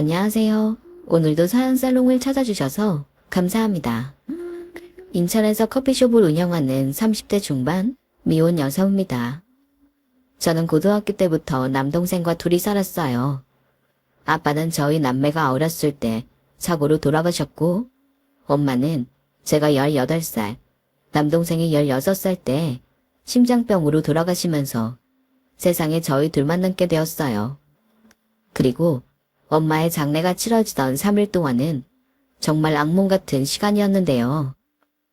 안녕하세요. 오늘도 사연살롱을 찾아주셔서 감사합니다. 인천에서 커피숍을 운영하는 30대 중반 미혼 여성입니다. 저는 고등학교 때부터 남동생과 둘이 살았어요. 아빠는 저희 남매가 어렸을 때 사고로 돌아가셨고, 엄마는 제가 18살, 남동생이 16살 때 심장병으로 돌아가시면서 세상에 저희 둘만 남게 되었어요. 그리고 엄마의 장례가 치러지던 3일 동안은 정말 악몽 같은 시간이었는데요.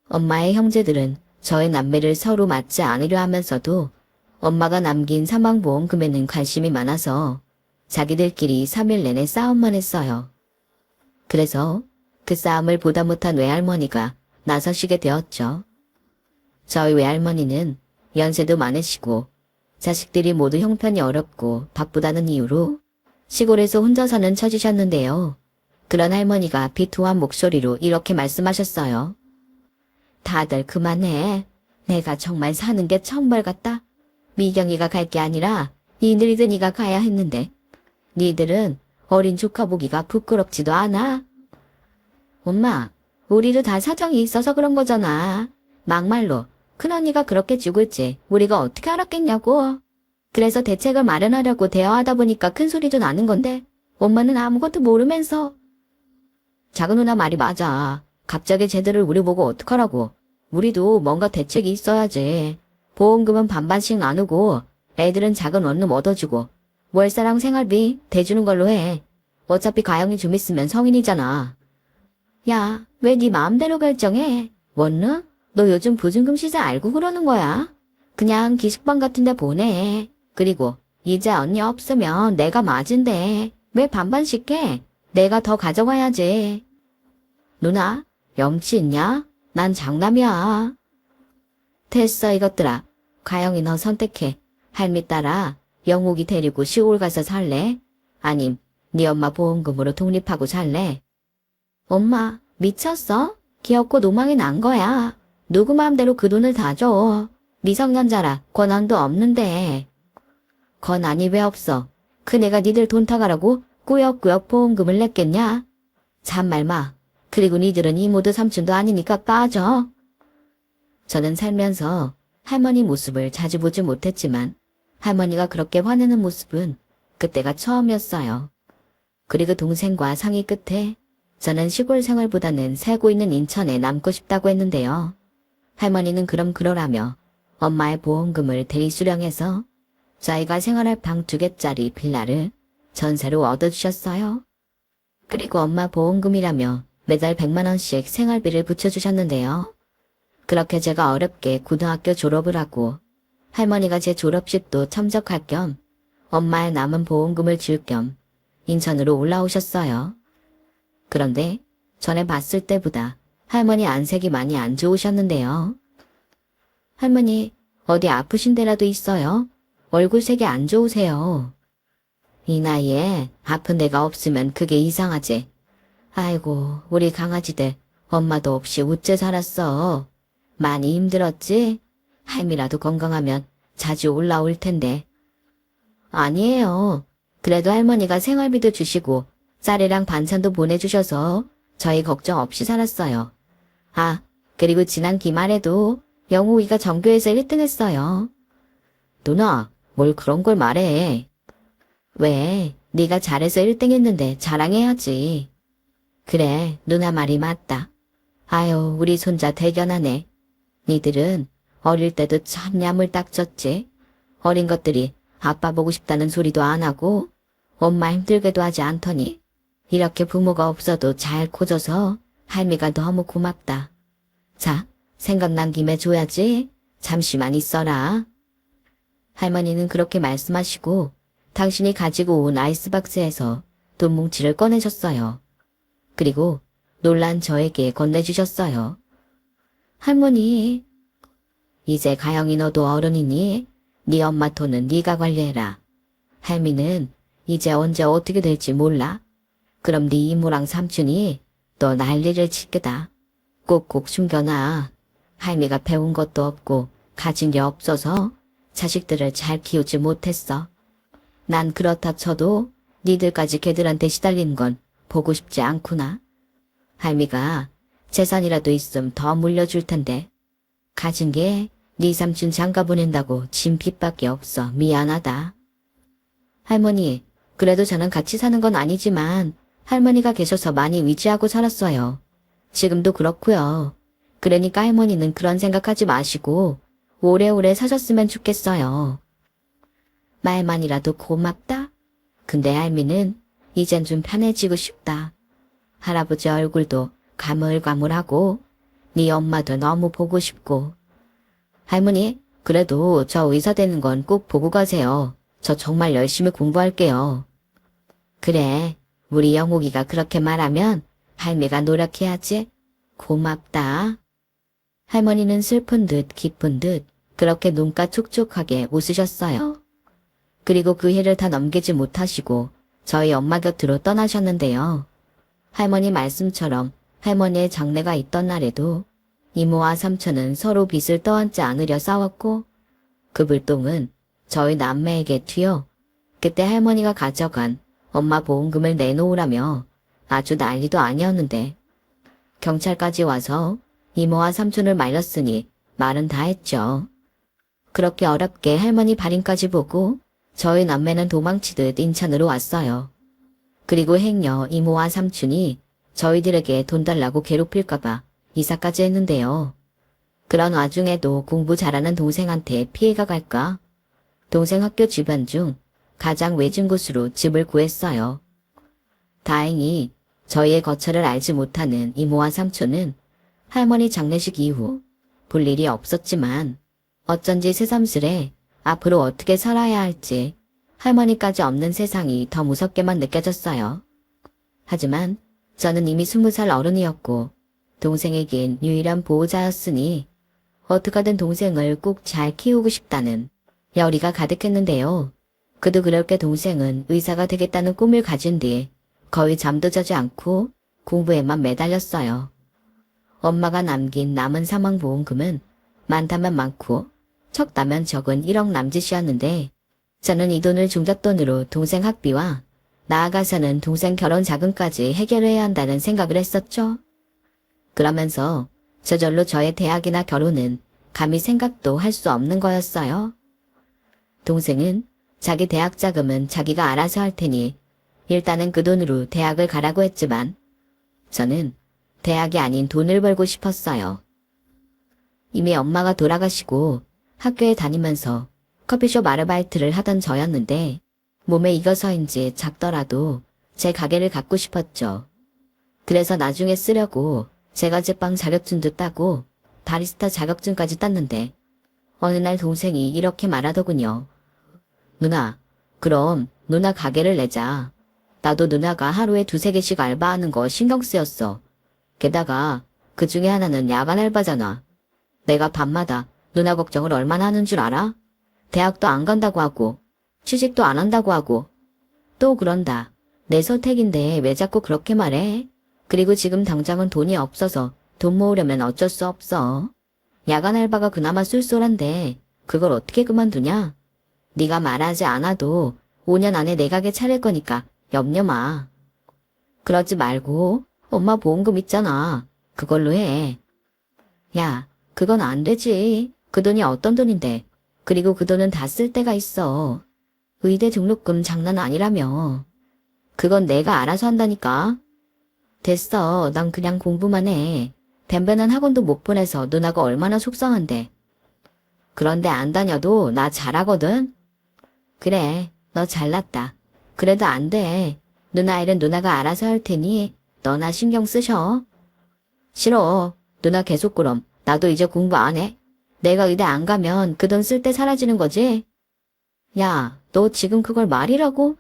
엄마의 형제들은 저의 남매를 서로 맞지 않으려 하면서도 엄마가 남긴 사망보험금에는 관심이 많아서 자기들끼리 3일 내내 싸움만 했어요. 그래서 그 싸움을 보다 못한 외할머니가 나서시게 되었죠. 저희 외할머니는 연세도 많으시고 자식들이 모두 형편이 어렵고 바쁘다는 이유로 시골에서 혼자 사는 처지셨는데요. 그런 할머니가 비통한 목소리로 이렇게 말씀하셨어요. 다들 그만해. 내가 정말 사는 게 정말 같다. 미경이가 갈 게 아니라 니들이가 가야 했는데 니들은 어린 조카 보기가 부끄럽지도 않아. 엄마, 우리도 다 사정이 있어서 그런 거잖아. 막말로 큰언니가 그렇게 죽을지 우리가 어떻게 알았겠냐고. 그래서 대책을 마련하려고 대화하다 보니까 큰 소리도 나는 건데 엄마는 아무것도 모르면서. 작은 누나 말이 맞아. 갑자기 쟤들을 우리 보고 어떡하라고. 우리도 뭔가 대책이 있어야지. 보험금은 반반씩 나누고 애들은 작은 원룸 얻어주고 월세랑 생활비 대주는 걸로 해. 어차피 가영이 좀 있으면 성인이잖아. 야, 왜 네 마음대로 결정해? 원룸? 너 요즘 보증금 시세 알고 그러는 거야? 그냥 기숙방 같은 데 보내. 그리고 이제 언니 없으면 내가 맞은데 왜 반반씩 해? 내가 더 가져가야지. 누나, 염치 있냐? 난 장남이야. 됐어 이것들아. 가영이 너 선택해. 할미 따라 영옥이 데리고 시골 가서 살래? 아님 네 엄마 보험금으로 독립하고 살래? 엄마, 미쳤어? 기어코 노망이 난 거야. 누구 마음대로 그 돈을 다 줘. 미성년자라 권한도 없는데. 권한이 왜 없어? 그네가 니들 돈 타가라고 꾸역꾸역 보험금을 냈겠냐? 참말 마. 그리고 니들은 이모도 삼촌도 아니니까 빠져. 저는 살면서 할머니 모습을 자주 보지 못했지만 할머니가 그렇게 화내는 모습은 그때가 처음이었어요. 그리고 동생과 상의 끝에 저는 시골 생활보다는 살고 있는 인천에 남고 싶다고 했는데요. 할머니는 그럼 그러라며 엄마의 보험금을 대리 수령해서 저희가 생활할 방 2개짜리 빌라를 전세로 얻어주셨어요. 그리고 엄마 보험금이라며 매달 100만 원씩 생활비를 붙여주셨는데요. 그렇게 제가 어렵게 고등학교 졸업을 하고 할머니가 제 졸업식도 참석할 겸 엄마의 남은 보험금을 줄 겸 인천으로 올라오셨어요. 그런데 전에 봤을 때보다 할머니 안색이 많이 안 좋으셨는데요. 할머니, 어디 아프신 데라도 있어요? 얼굴색이 안 좋으세요. 이 나이에 아픈 데가 없으면 그게 이상하지. 아이고, 우리 강아지들 엄마도 없이 어째 살았어. 많이 힘들었지? 할미라도 건강하면 자주 올라올 텐데. 아니에요. 그래도 할머니가 생활비도 주시고 쌀이랑 반찬도 보내주셔서 저희 걱정 없이 살았어요. 아, 그리고 지난 기말에도 영호이가 전교에서 1등 했어요. 누나, 뭘 그런 걸 말해. 왜? 네가 잘해서 1등 했는데 자랑해야지. 그래, 누나 말이 맞다. 아유, 우리 손자 대견하네. 니들은 어릴 때도 참 야물딱졌지. 어린 것들이 아빠 보고 싶다는 소리도 안 하고 엄마 힘들게도 하지 않더니 이렇게 부모가 없어도 잘 커져서 할미가 너무 고맙다. 자, 생각난 김에 줘야지. 잠시만 있어라. 할머니는 그렇게 말씀하시고 당신이 가지고 온 아이스박스에서 돈 뭉치를 꺼내셨어요. 그리고 놀란 저에게 건네주셨어요. 할머니, 이제 가영이 너도 어른이니 네 엄마 돈은 네가 관리해라. 할미는 이제 언제 어떻게 될지 몰라. 그럼 네 이모랑 삼촌이 너 난리를 칠 거다. 꼭꼭 숨겨놔. 할미가 배운 것도 없고 가진 게 없어서 자식들을 잘 키우지 못했어. 난 그렇다 쳐도 니들까지 걔들한테 시달리는 건 보고 싶지 않구나. 할미가 재산이라도 있음 더 물려줄 텐데. 가진 게 네 삼촌 장가 보낸다고 진 빚밖에 없어. 미안하다. 할머니, 그래도 저는 같이 사는 건 아니지만 할머니가 계셔서 많이 위지하고 살았어요. 지금도 그렇고요. 그러니까 할머니는 그런 생각하지 마시고 오래오래 사셨으면 좋겠어요. 말만이라도 고맙다. 근데 할미는 이젠 좀 편해지고 싶다. 할아버지 얼굴도 가물가물하고 네 엄마도 너무 보고 싶고. 할머니, 그래도 저 의사 되는 건 꼭 보고 가세요. 저 정말 열심히 공부할게요. 그래, 우리 영옥이가 그렇게 말하면 할미가 노력해야지. 고맙다. 할머니는 슬픈 듯 기쁜 듯 그렇게 눈가 촉촉하게 웃으셨어요. 그리고 그 해를 다 넘기지 못하시고 저희 엄마 곁으로 떠나셨는데요. 할머니 말씀처럼 할머니의 장례가 있던 날에도 이모와 삼촌은 서로 빚을 떠안지 않으려 싸웠고 그 불똥은 저희 남매에게 튀어 그때 할머니가 가져간 엄마 보험금을 내놓으라며 아주 난리도 아니었는데 경찰까지 와서 이모와 삼촌을 말렸으니 말은 다 했죠. 그렇게 어렵게 할머니 발인까지 보고 저희 남매는 도망치듯 인천으로 왔어요. 그리고 행여 이모와 삼촌이 저희들에게 돈 달라고 괴롭힐까봐 이사까지 했는데요. 그런 와중에도 공부 잘하는 동생한테 피해가 갈까? 동생 학교 주변 중 가장 외진 곳으로 집을 구했어요. 다행히 저희의 거처를 알지 못하는 이모와 삼촌은 할머니 장례식 이후 볼 일이 없었지만 어쩐지 새삼스레 앞으로 어떻게 살아야 할지 할머니까지 없는 세상이 더 무섭게만 느껴졌어요. 하지만 저는 이미 20살 어른이었고 동생에겐 유일한 보호자였으니 어떻게든 동생을 꼭 잘 키우고 싶다는 열의가 가득했는데요. 그도 그럴 게 동생은 의사가 되겠다는 꿈을 가진 뒤 거의 잠도 자지 않고 공부에만 매달렸어요. 엄마가 남긴 남은 사망보험금은 많다면 많고 적다면 적은 1억 남짓이었는데 저는 이 돈을 종잣돈으로 동생 학비와 나아가서는 동생 결혼 자금까지 해결해야 한다는 생각을 했었죠. 그러면서 저절로 저의 대학이나 결혼은 감히 생각도 할 수 없는 거였어요. 동생은 자기 대학 자금은 자기가 알아서 할 테니 일단은 그 돈으로 대학을 가라고 했지만 저는 대학이 아닌 돈을 벌고 싶었어요. 이미 엄마가 돌아가시고 학교에 다니면서 커피숍 아르바이트를 하던 저였는데 몸에 익어서인지 작더라도 제 가게를 갖고 싶었죠. 그래서 나중에 쓰려고 제가 제빵 자격증도 따고 바리스타 자격증까지 땄는데 어느 날 동생이 이렇게 말하더군요. 누나, 그럼 누나 가게를 내자. 나도 누나가 하루에 2-3개씩 알바하는 거 신경 쓰였어. 게다가 그 중에 하나는 야간 알바잖아. 내가 밤마다 누나 걱정을 얼마나 하는 줄 알아? 대학도 안 간다고 하고 취직도 안 한다고 하고 또 그런다. 내 선택인데 왜 자꾸 그렇게 말해? 그리고 지금 당장은 돈이 없어서 돈 모으려면 어쩔 수 없어. 야간 알바가 그나마 쏠쏠한데 그걸 어떻게 그만두냐? 네가 말하지 않아도 5년 안에 내 가게 차릴 거니까 염려 마. 그러지 말고 엄마 보험금 있잖아. 그걸로 해. 야, 그건 안 되지. 그 돈이 어떤 돈인데. 그리고 그 돈은 다 쓸 때가 있어. 의대 등록금 장난 아니라며. 그건 내가 알아서 한다니까. 됐어. 난 그냥 공부만 해. 뱀뱀한 학원도 못 보내서 누나가 얼마나 속상한데. 그런데 안 다녀도 나 잘하거든. 그래, 너 잘났다. 그래도 안 돼. 누나 일은 누나가 알아서 할 테니 너나 신경 쓰셔. 싫어. 누나 계속 그럼. 나도 이제 공부 안 해. 내가 의대 안 가면 그 돈 쓸 때 사라지는 거지? 야, 너 지금 그걸 말이라고?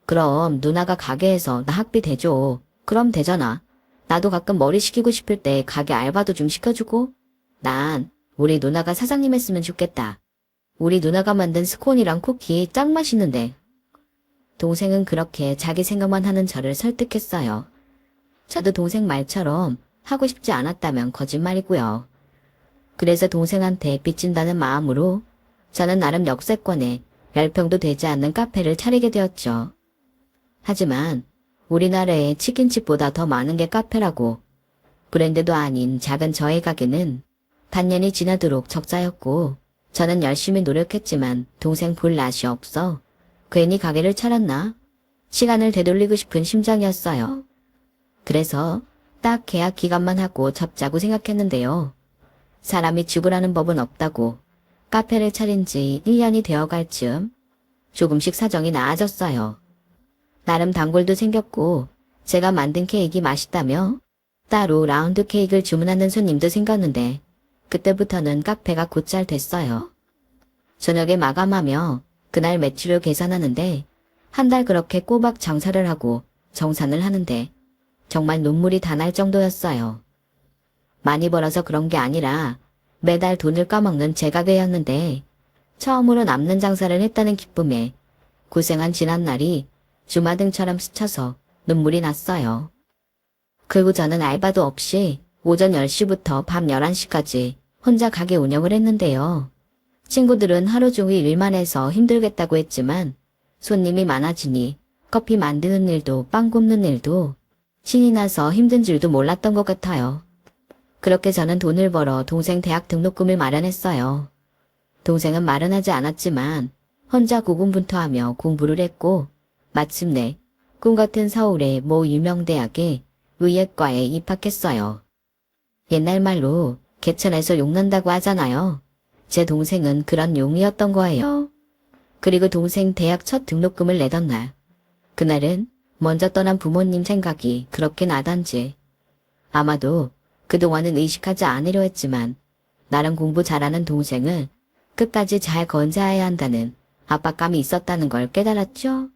그럼 누나가 가게에서 나 학비 대줘. 그럼 되잖아. 나도 가끔 머리 식히고 싶을 때 가게 알바도 좀 시켜주고. 난 우리 누나가 사장님 했으면 좋겠다. 우리 누나가 만든 스콘이랑 쿠키 짱 맛있는데. 동생은 그렇게 자기 생각만 하는 저를 설득했어요. 저도 동생 말처럼 하고 싶지 않았다면 거짓말이고요. 그래서 동생한테 빚진다는 마음으로 저는 나름 역세권에 10평도 되지 않는 카페를 차리게 되었죠. 하지만 우리나라에 치킨집보다 더 많은 게 카페라고. 브랜드도 아닌 작은 저의 가게는 반년이 지나도록 적자였고 저는 열심히 노력했지만 동생 볼 낯이 없어 괜히 가게를 차렸나? 시간을 되돌리고 싶은 심정이었어요. 그래서 딱 계약 기간만 하고 접자고 생각했는데요. 사람이 죽으라는 법은 없다고 카페를 차린 지 1년이 되어갈 즈음 조금씩 사정이 나아졌어요. 나름 단골도 생겼고 제가 만든 케이크 맛있다며 따로 라운드 케이크를 주문하는 손님도 생겼는데 그때부터는 카페가 곧잘 됐어요. 저녁에 마감하며 그날 매출을 계산하는데 한 달 그렇게 꼬박 장사를 하고 정산을 하는데 정말 눈물이 다 날 정도였어요. 많이 벌어서 그런 게 아니라 매달 돈을 까먹는 제 가게였는데 처음으로 남는 장사를 했다는 기쁨에 고생한 지난날이 주마등처럼 스쳐서 눈물이 났어요. 그리고 저는 알바도 없이 오전 10시부터 밤 11시까지 혼자 가게 운영을 했는데요. 친구들은 하루 종일 일만 해서 힘들겠다고 했지만 손님이 많아지니 커피 만드는 일도 빵 굽는 일도 신이 나서 힘든 줄도 몰랐던 것 같아요. 그렇게 저는 돈을 벌어 동생 대학 등록금을 마련했어요. 동생은 마련하지 않았지만 혼자 고군분투하며 공부를 했고 마침내 꿈같은 서울의 모 유명 대학에 의예과에 입학했어요. 옛날 말로 개천에서 용난다고 하잖아요. 제 동생은 그런 용이었던 거예요. 그리고 동생 대학 첫 등록금을 내던 날. 그날은 먼저 떠난 부모님 생각이 그렇게 나던지. 아마도 그동안은 의식하지 않으려 했지만 나름 공부 잘하는 동생을 끝까지 잘 건재해야 한다는 압박감이 있었다는 걸 깨달았죠.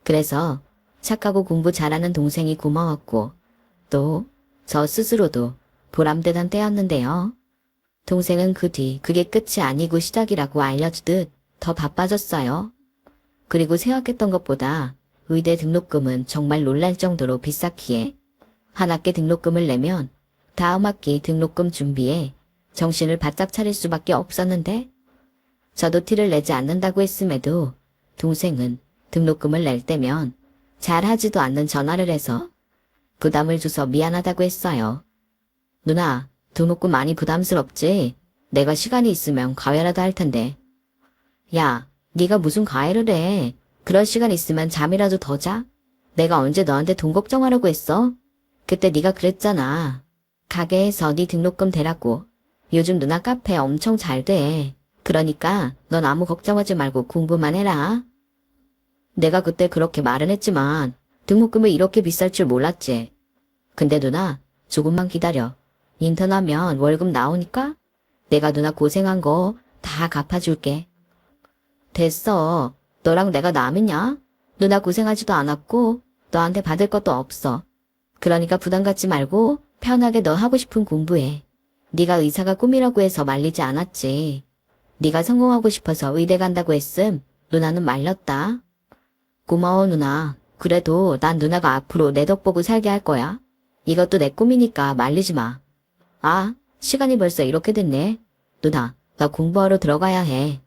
그래서 착하고 공부 잘하는 동생이 고마웠고 또 저 스스로도 보람되던 때였는데요. 동생은 그 뒤 그게 끝이 아니고 시작이라고 알려주듯 더 바빠졌어요. 그리고 생각했던 것보다 의대 등록금은 정말 놀랄 정도로 비쌌기에 한 학기 등록금을 내면 다음 학기 등록금 준비에 정신을 바짝 차릴 수밖에 없었는데 저도 티를 내지 않는다고 했음에도 동생은 등록금을 낼 때면 잘하지도 않는 전화를 해서 부담을 줘서 미안하다고 했어요. 누나, 등록금 많이 부담스럽지? 내가 시간이 있으면 과외라도 할 텐데. 야, 네가 무슨 과외를 해? 그럴 시간 있으면 잠이라도 더 자? 내가 언제 너한테 돈 걱정하라고 했어? 그때 네가 그랬잖아. 가게에서 네 등록금 대라고. 요즘 누나 카페 엄청 잘 돼. 그러니까 넌 아무 걱정하지 말고 공부만 해라. 내가 그때 그렇게 말은 했지만 등록금이 이렇게 비쌀 줄 몰랐지. 근데 누나, 조금만 기다려. 인턴하면 월급 나오니까 내가 누나 고생한 거 다 갚아줄게. 됐어. 너랑 내가 남이냐? 누나 고생하지도 않았고 너한테 받을 것도 없어. 그러니까 부담 갖지 말고 편하게 너 하고 싶은 공부해. 네가 의사가 꿈이라고 해서 말리지 않았지. 네가 성공하고 싶어서 의대 간다고 했음 누나는 말렸다. 고마워 누나. 그래도 난 누나가 앞으로 내 덕 보고 살게 할 거야. 이것도 내 꿈이니까 말리지 마. 아, 시간이 벌써 이렇게 됐네. 누나, 나 공부하러 들어가야 해.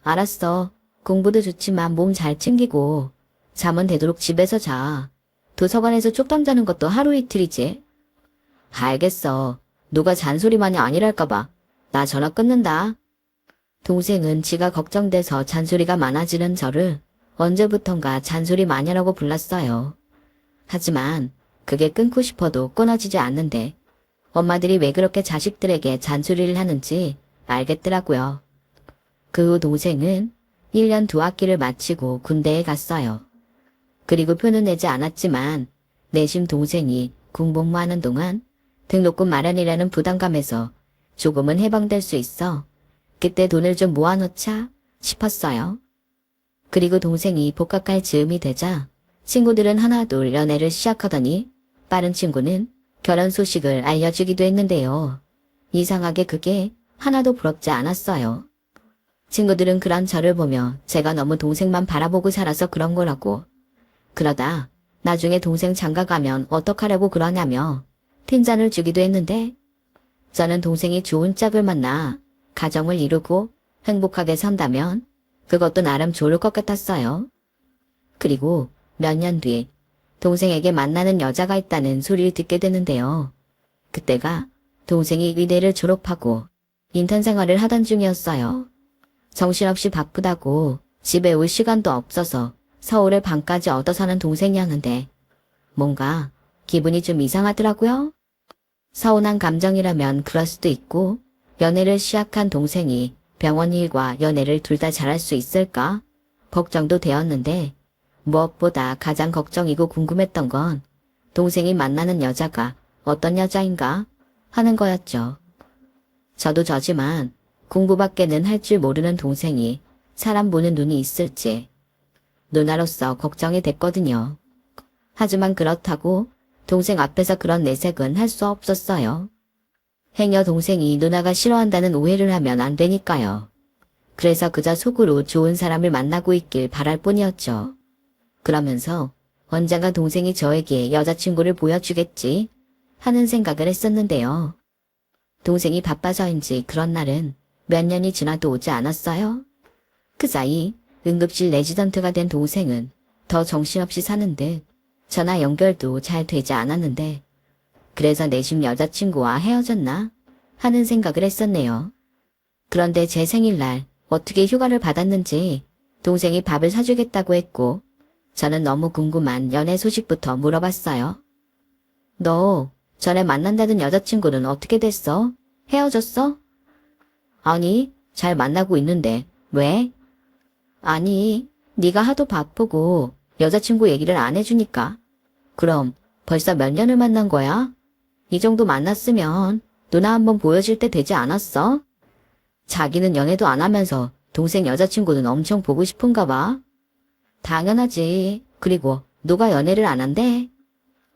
알았어. 공부도 좋지만 몸 잘 챙기고 잠은 되도록 집에서 자. 도서관에서 쪽잠 자는 것도 하루 이틀이지. 알겠어. 누가 잔소리만이 아니랄까봐. 나 전화 끊는다. 동생은 지가 걱정돼서 잔소리가 많아지는 저를 언제부턴가 잔소리 마녀라고 불렀어요. 하지만 그게 끊고 싶어도 끊어지지 않는데 엄마들이 왜 그렇게 자식들에게 잔소리를 하는지 알겠더라고요. 그 후 동생은 1년 2학기를 마치고 군대에 갔어요. 그리고 표는 내지 않았지만 내심 동생이 군복무하는 동안 등록금 마련이라는 부담감에서 조금은 해방될 수 있어 그때 돈을 좀 모아놓자 싶었어요. 그리고 동생이 복학할 즈음이 되자 친구들은 하나둘 연애를 시작하더니 빠른 친구는 결혼 소식을 알려주기도 했는데요. 이상하게 그게 하나도 부럽지 않았어요. 친구들은 그런 저를 보며 제가 너무 동생만 바라보고 살아서 그런 거라고. 그러다 나중에 동생 장가 가면 어떡하려고 그러냐며 핀잔을 주기도 했는데 저는 동생이 좋은 짝을 만나 가정을 이루고 행복하게 산다면 그것도 나름 좋을 것 같았어요. 그리고 몇 년 뒤 동생에게 만나는 여자가 있다는 소리를 듣게 되는데요. 그때가 동생이 의대를 졸업하고 인턴 생활을 하던 중이었어요. 정신없이 바쁘다고 집에 올 시간도 없어서 서울에 방까지 얻어 사는 동생이었는데 뭔가 기분이 좀 이상하더라고요. 서운한 감정이라면 그럴 수도 있고 연애를 시작한 동생이 병원 일과 연애를 둘 다 잘할 수 있을까 걱정도 되었는데 무엇보다 가장 걱정이고 궁금했던 건 동생이 만나는 여자가 어떤 여자인가 하는 거였죠. 저도 저지만 공부밖에는 할 줄 모르는 동생이 사람 보는 눈이 있을지 누나로서 걱정이 됐거든요. 하지만 그렇다고 동생 앞에서 그런 내색은 할 수 없었어요. 행여 동생이 누나가 싫어한다는 오해를 하면 안 되니까요. 그래서 그저 속으로 좋은 사람을 만나고 있길 바랄 뿐이었죠. 그러면서 언젠가 동생이 저에게 여자친구를 보여주겠지 하는 생각을 했었는데요. 동생이 바빠서인지 그런 날은 몇 년이 지나도 오지 않았어요. 그 사이 응급실 레지던트가 된 동생은 더 정신없이 사는 듯 전화 연결도 잘 되지 않았는데 그래서 내심 여자친구와 헤어졌나 하는 생각을 했었네요. 그런데 제 생일날 어떻게 휴가를 받았는지 동생이 밥을 사주겠다고 했고 저는 너무 궁금한 연애 소식부터 물어봤어요. 너 전에 만난다던 여자친구는 어떻게 됐어? 헤어졌어? 아니, 잘 만나고 있는데 왜? 아니, 네가 하도 바쁘고 여자친구 얘기를 안 해주니까. 그럼 벌써 몇 년을 만난 거야? 이 정도 만났으면 누나 한번 보여줄 때 되지 않았어? 자기는 연애도 안 하면서 동생 여자친구는 엄청 보고 싶은가 봐. 당연하지. 그리고 누가 연애를 안 한대?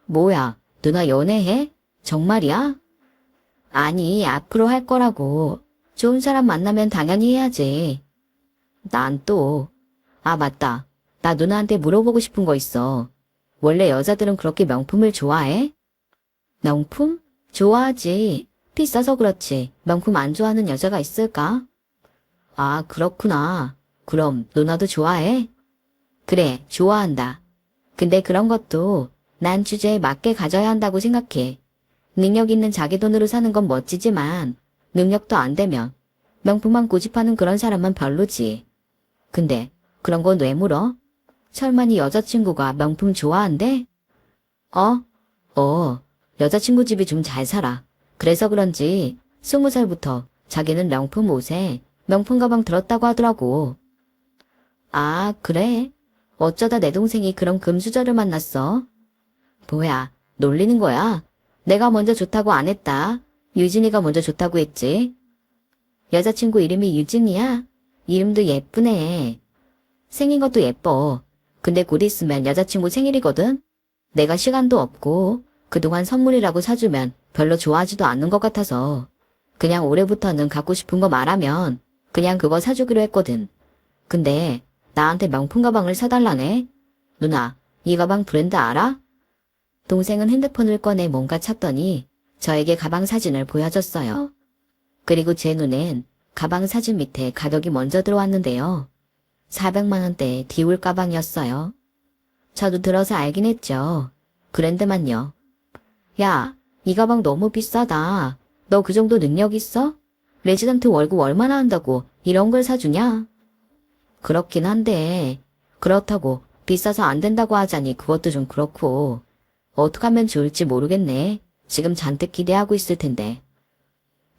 뭐야, 누나 연애해? 정말이야? 아니, 앞으로 할 거라고. 좋은 사람 만나면 당연히 해야지. 난 또. 아, 맞다. 나 누나한테 물어보고 싶은 거 있어. 원래 여자들은 그렇게 명품을 좋아해? 명품? 좋아하지. 비싸서 그렇지. 명품 안 좋아하는 여자가 있을까? 아, 그렇구나. 그럼 누나도 좋아해? 그래, 좋아한다. 근데 그런 것도 난 주제에 맞게 가져야 한다고 생각해. 능력 있는 자기 돈으로 사는 건 멋지지만 능력도 안 되면 명품만 고집하는 그런 사람은 별로지. 근데 그런 건 왜 물어? 설마 네 여자친구가 명품 좋아한대? 여자친구 집이 좀 잘 살아. 그래서 그런지 20살부터 자기는 명품 옷에 명품 가방 들었다고 하더라고. 아, 그래? 어쩌다 내 동생이 그런 금수저를 만났어? 뭐야, 놀리는 거야? 내가 먼저 좋다고 안 했다. 유진이가 먼저 좋다고 했지. 여자친구 이름이 유진이야? 이름도 예쁘네. 생긴 것도 예뻐. 근데 곧 있으면 여자친구 생일이거든? 내가 시간도 없고 그동안 선물이라고 사주면 별로 좋아하지도 않는 것 같아서 그냥 올해부터는 갖고 싶은 거 말하면 그냥 그거 사주기로 했거든. 근데 나한테 명품 가방을 사달라네? 누나, 이 가방 브랜드 알아? 동생은 핸드폰을 꺼내 뭔가 찾더니 저에게 가방 사진을 보여줬어요. 그리고 제 눈엔 가방 사진 밑에 가격이 먼저 들어왔는데요. 400만 원대의 디올 가방이었어요. 저도 들어서 알긴 했죠. 브랜드만요. 야, 이 가방 너무 비싸다. 너 그 정도 능력 있어? 레지던트 월급 얼마나 한다고 이런 걸 사주냐? 그렇긴 한데 그렇다고 비싸서 안 된다고 하자니 그것도 좀 그렇고 어떡하면 좋을지 모르겠네. 지금 잔뜩 기대하고 있을 텐데.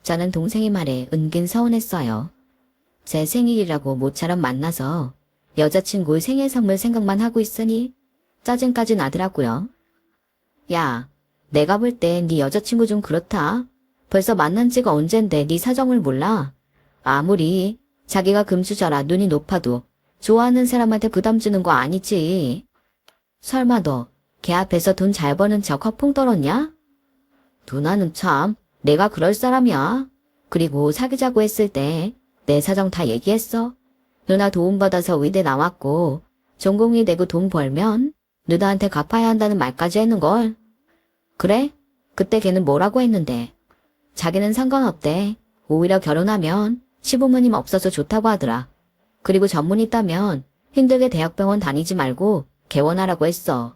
저는 동생의 말에 은근 서운했어요. 제 생일이라고 모처럼 만나서 여자친구 생일 선물 생각만 하고 있으니 짜증까지 나더라고요. 야, 내가 볼 땐 네 여자친구 좀 그렇다. 벌써 만난 지가 언젠데 네 사정을 몰라. 아무리 자기가 금수저라 눈이 높아도 좋아하는 사람한테 부담 주는 거 아니지. 설마 너 걔 앞에서 돈 잘 버는 척 허풍 떨었냐? 누나는 참 내가 그럴 사람이야. 그리고 사귀자고 했을 때 내 사정 다 얘기했어. 누나 도움받아서 의대 나왔고 전공이 되고 돈 벌면 누나한테 갚아야 한다는 말까지 했는걸. 그래? 그때 걔는 뭐라고 했는데? 자기는 상관없대. 오히려 결혼하면 시부모님 없어서 좋다고 하더라. 그리고 전문 있다면 힘들게 대학병원 다니지 말고 개원하라고 했어.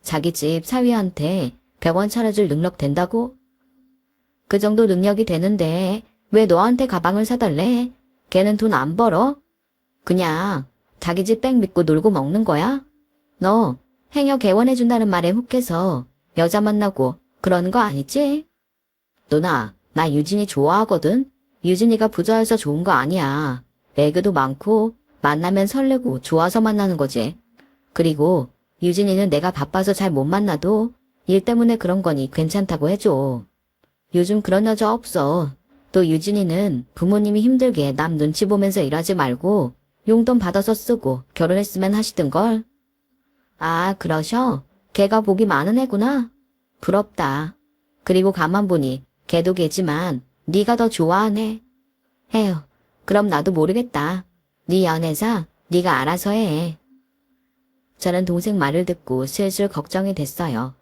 자기 집 사위한테 병원 차려줄 능력 된다고? 그 정도 능력이 되는데 왜 너한테 가방을 사달래? 걔는 돈 안 벌어? 그냥 자기 집 백 믿고 놀고 먹는 거야? 너 행여 개원해준다는 말에 훅해서 여자 만나고 그러는 거 아니지? 누나, 나 유진이 좋아하거든? 유진이가 부자여서 좋은 거 아니야. 애교도 많고 만나면 설레고 좋아서 만나는 거지. 그리고 유진이는 내가 바빠서 잘 못 만나도 일 때문에 그런 거니 괜찮다고 해줘. 요즘 그런 여자 없어. 또 유진이는 부모님이 힘들게 남 눈치 보면서 일하지 말고 용돈 받아서 쓰고 결혼했으면 하시던걸. 아, 그러셔? 걔가 복이 많은 애구나. 부럽다. 그리고 가만 보니 걔도 걔지만 네가 더 좋아하네. 에휴, 그럼 나도 모르겠다. 네 연애사 네가 알아서 해. 저는 동생 말을 듣고 슬슬 걱정이 됐어요.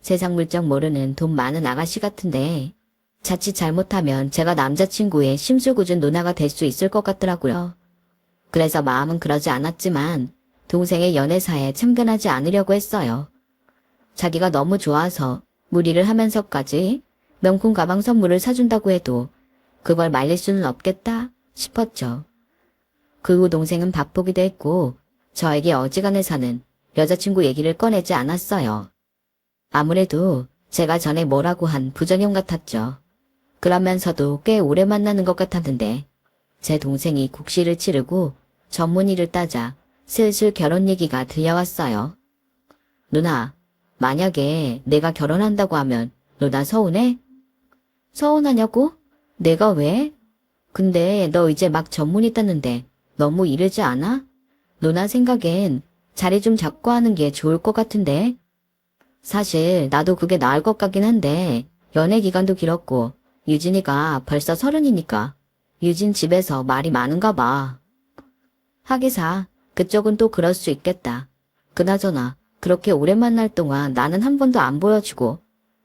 세상 물정 모르는 돈 많은 아가씨 같은데 자칫 잘못하면 제가 남자친구의 심술궂은 누나가 될 수 있을 것 같더라고요. 그래서 마음은 그러지 않았지만 동생의 연애사에 참견하지 않으려고 했어요. 자기가 너무 좋아서 무리를 하면서까지 명품 가방 선물을 사준다고 해도 그걸 말릴 수는 없겠다 싶었죠. 그 후 동생은 바쁘기도 했고 저에게 어지간해 사는 여자친구 얘기를 꺼내지 않았어요. 아무래도 제가 전에 뭐라고 한 부정형 같았죠. 그러면서도 꽤 오래 만나는 것 같았는데 제 동생이 국시를 치르고 전문의를 따자 슬슬 결혼 얘기가 들려왔어요. 누나, 만약에 내가 결혼한다고 하면 누나 서운해? 서운하냐고? 내가 왜? 근데 너 이제 막 전문의 땄는데 너무 이르지 않아? 누나 생각엔 자리 좀 잡고 하는 게 좋을 것 같은데. 사실 나도 그게 나을 것 같긴 한데 연애 기간도 길었고 유진이가 벌써 30이니까 유진 집에서 말이 많은가 봐. 하기사 그쪽은 또 그럴 수 있겠다. 그나저나 그렇게 오래 만날 동안 나는 한 번도 안 보여주고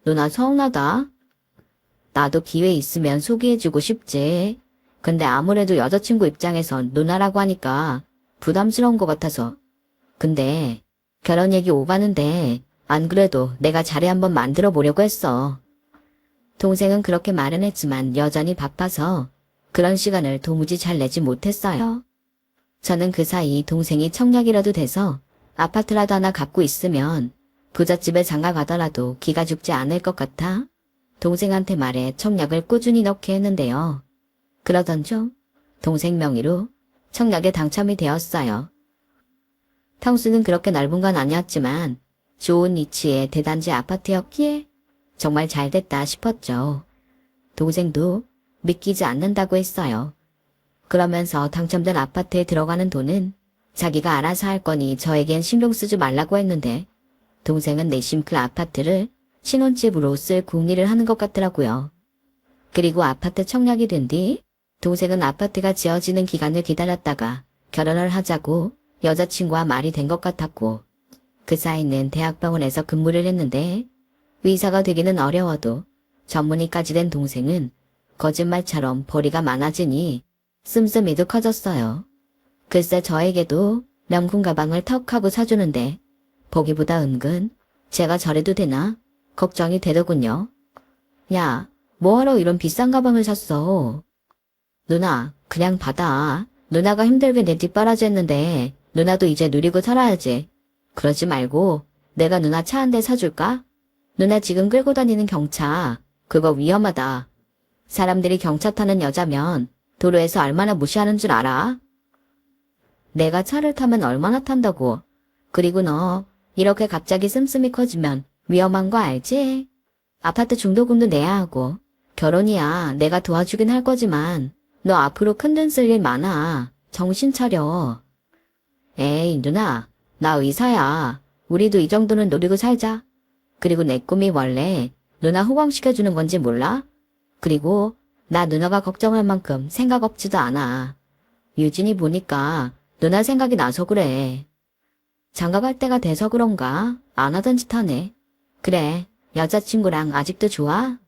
누나 서운하다. 나도 기회 있으면 소개해주고 싶지. 근데 아무래도 여자친구 입장에선 누나라고 하니까 부담스러운 것 같아서. 근데 결혼 얘기 오가는데 안 그래도 내가 자리 한번 만들어 보려고 했어. 동생은 그렇게 말은 했지만 여전히 바빠서 그런 시간을 도무지 잘 내지 못했어요. 저는 그 사이 동생이 청약이라도 돼서 아파트라도 하나 갖고 있으면 부잣집에 장가 가더라도 기가 죽지 않을 것 같아 동생한테 말해 청약을 꾸준히 넣게 했는데요. 그러던 중 동생 명의로 청약에 당첨이 되었어요. 평수는 그렇게 넓은 건 아니었지만 좋은 위치의 대단지 아파트였기에 정말 잘 됐다 싶었죠. 동생도 믿기지 않는다고 했어요. 그러면서 당첨된 아파트에 들어가는 돈은 자기가 알아서 할 거니 저에겐 신경 쓰지 말라고 했는데 동생은 내심 그 아파트를 신혼집으로 쓸 궁리를 하는 것 같더라고요. 그리고 아파트 청약이 된 뒤 동생은 아파트가 지어지는 기간을 기다렸다가 결혼을 하자고 여자친구와 말이 된 것 같았고 그 사이는 대학병원에서 근무를 했는데 의사가 되기는 어려워도 전문의까지 된 동생은 거짓말처럼 벌이가 많아지니 씀씀이도 커졌어요. 글쎄 저에게도 명품 가방을 턱 하고 사주는데 보기보다 은근 제가 저래도 되나 걱정이 되더군요. 야, 뭐하러 이런 비싼 가방을 샀어? 누나, 그냥 받아. 누나가 힘들게 내 뒷바라지 했는데 누나도 이제 누리고 살아야지. 그러지 말고 내가 누나 차 한 대 사줄까? 누나 지금 끌고 다니는 경차 그거 위험하다. 사람들이 경차 타는 여자면 도로에서 얼마나 무시하는 줄 알아? 내가 차를 타면 얼마나 탄다고. 그리고 너 이렇게 갑자기 씀씀이 커지면 위험한 거 알지? 아파트 중도금도 내야 하고 결혼이야 내가 도와주긴 할 거지만 너 앞으로 큰돈 쓸 일 많아. 정신 차려. 에이 누나 나 의사야. 우리도 이 정도는 노리고 살자. 그리고 내 꿈이 원래 누나 호강시켜주는 건지 몰라? 그리고 나 누나가 걱정할 만큼 생각 없지도 않아. 유진이 보니까 누나 생각이 나서 그래. 장가갈 때가 돼서 그런가? 안 하던 짓 하네. 그래, 여자친구랑 아직도 좋아?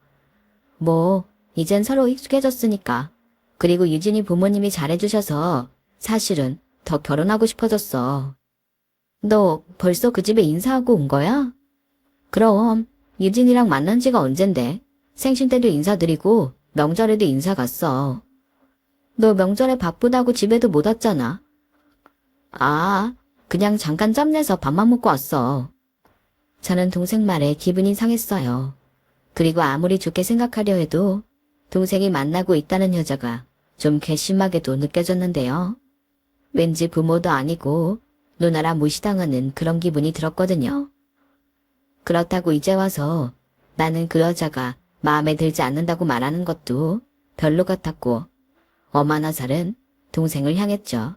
뭐, 이젠 서로 익숙해졌으니까. 그리고 유진이 부모님이 잘해주셔서 사실은 더 결혼하고 싶어졌어. 너 벌써 그 집에 인사하고 온 거야? 그럼 유진이랑 만난 지가 언젠데. 생신 때도 인사드리고 명절에도 인사 갔어. 너 명절에 바쁘다고 집에도 못 왔잖아. 아, 그냥 잠깐 짬내서 밥만 먹고 왔어. 저는 동생 말에 기분이 상했어요. 그리고 아무리 좋게 생각하려 해도 동생이 만나고 있다는 여자가 좀 괘씸하게도 느껴졌는데요. 왠지 부모도 아니고 누나라 무시당하는 그런 기분이 들었거든요. 그렇다고 이제 와서 나는 그 여자가 마음에 들지 않는다고 말하는 것도 별로 같았고 엄한 화살은 동생을 향했죠.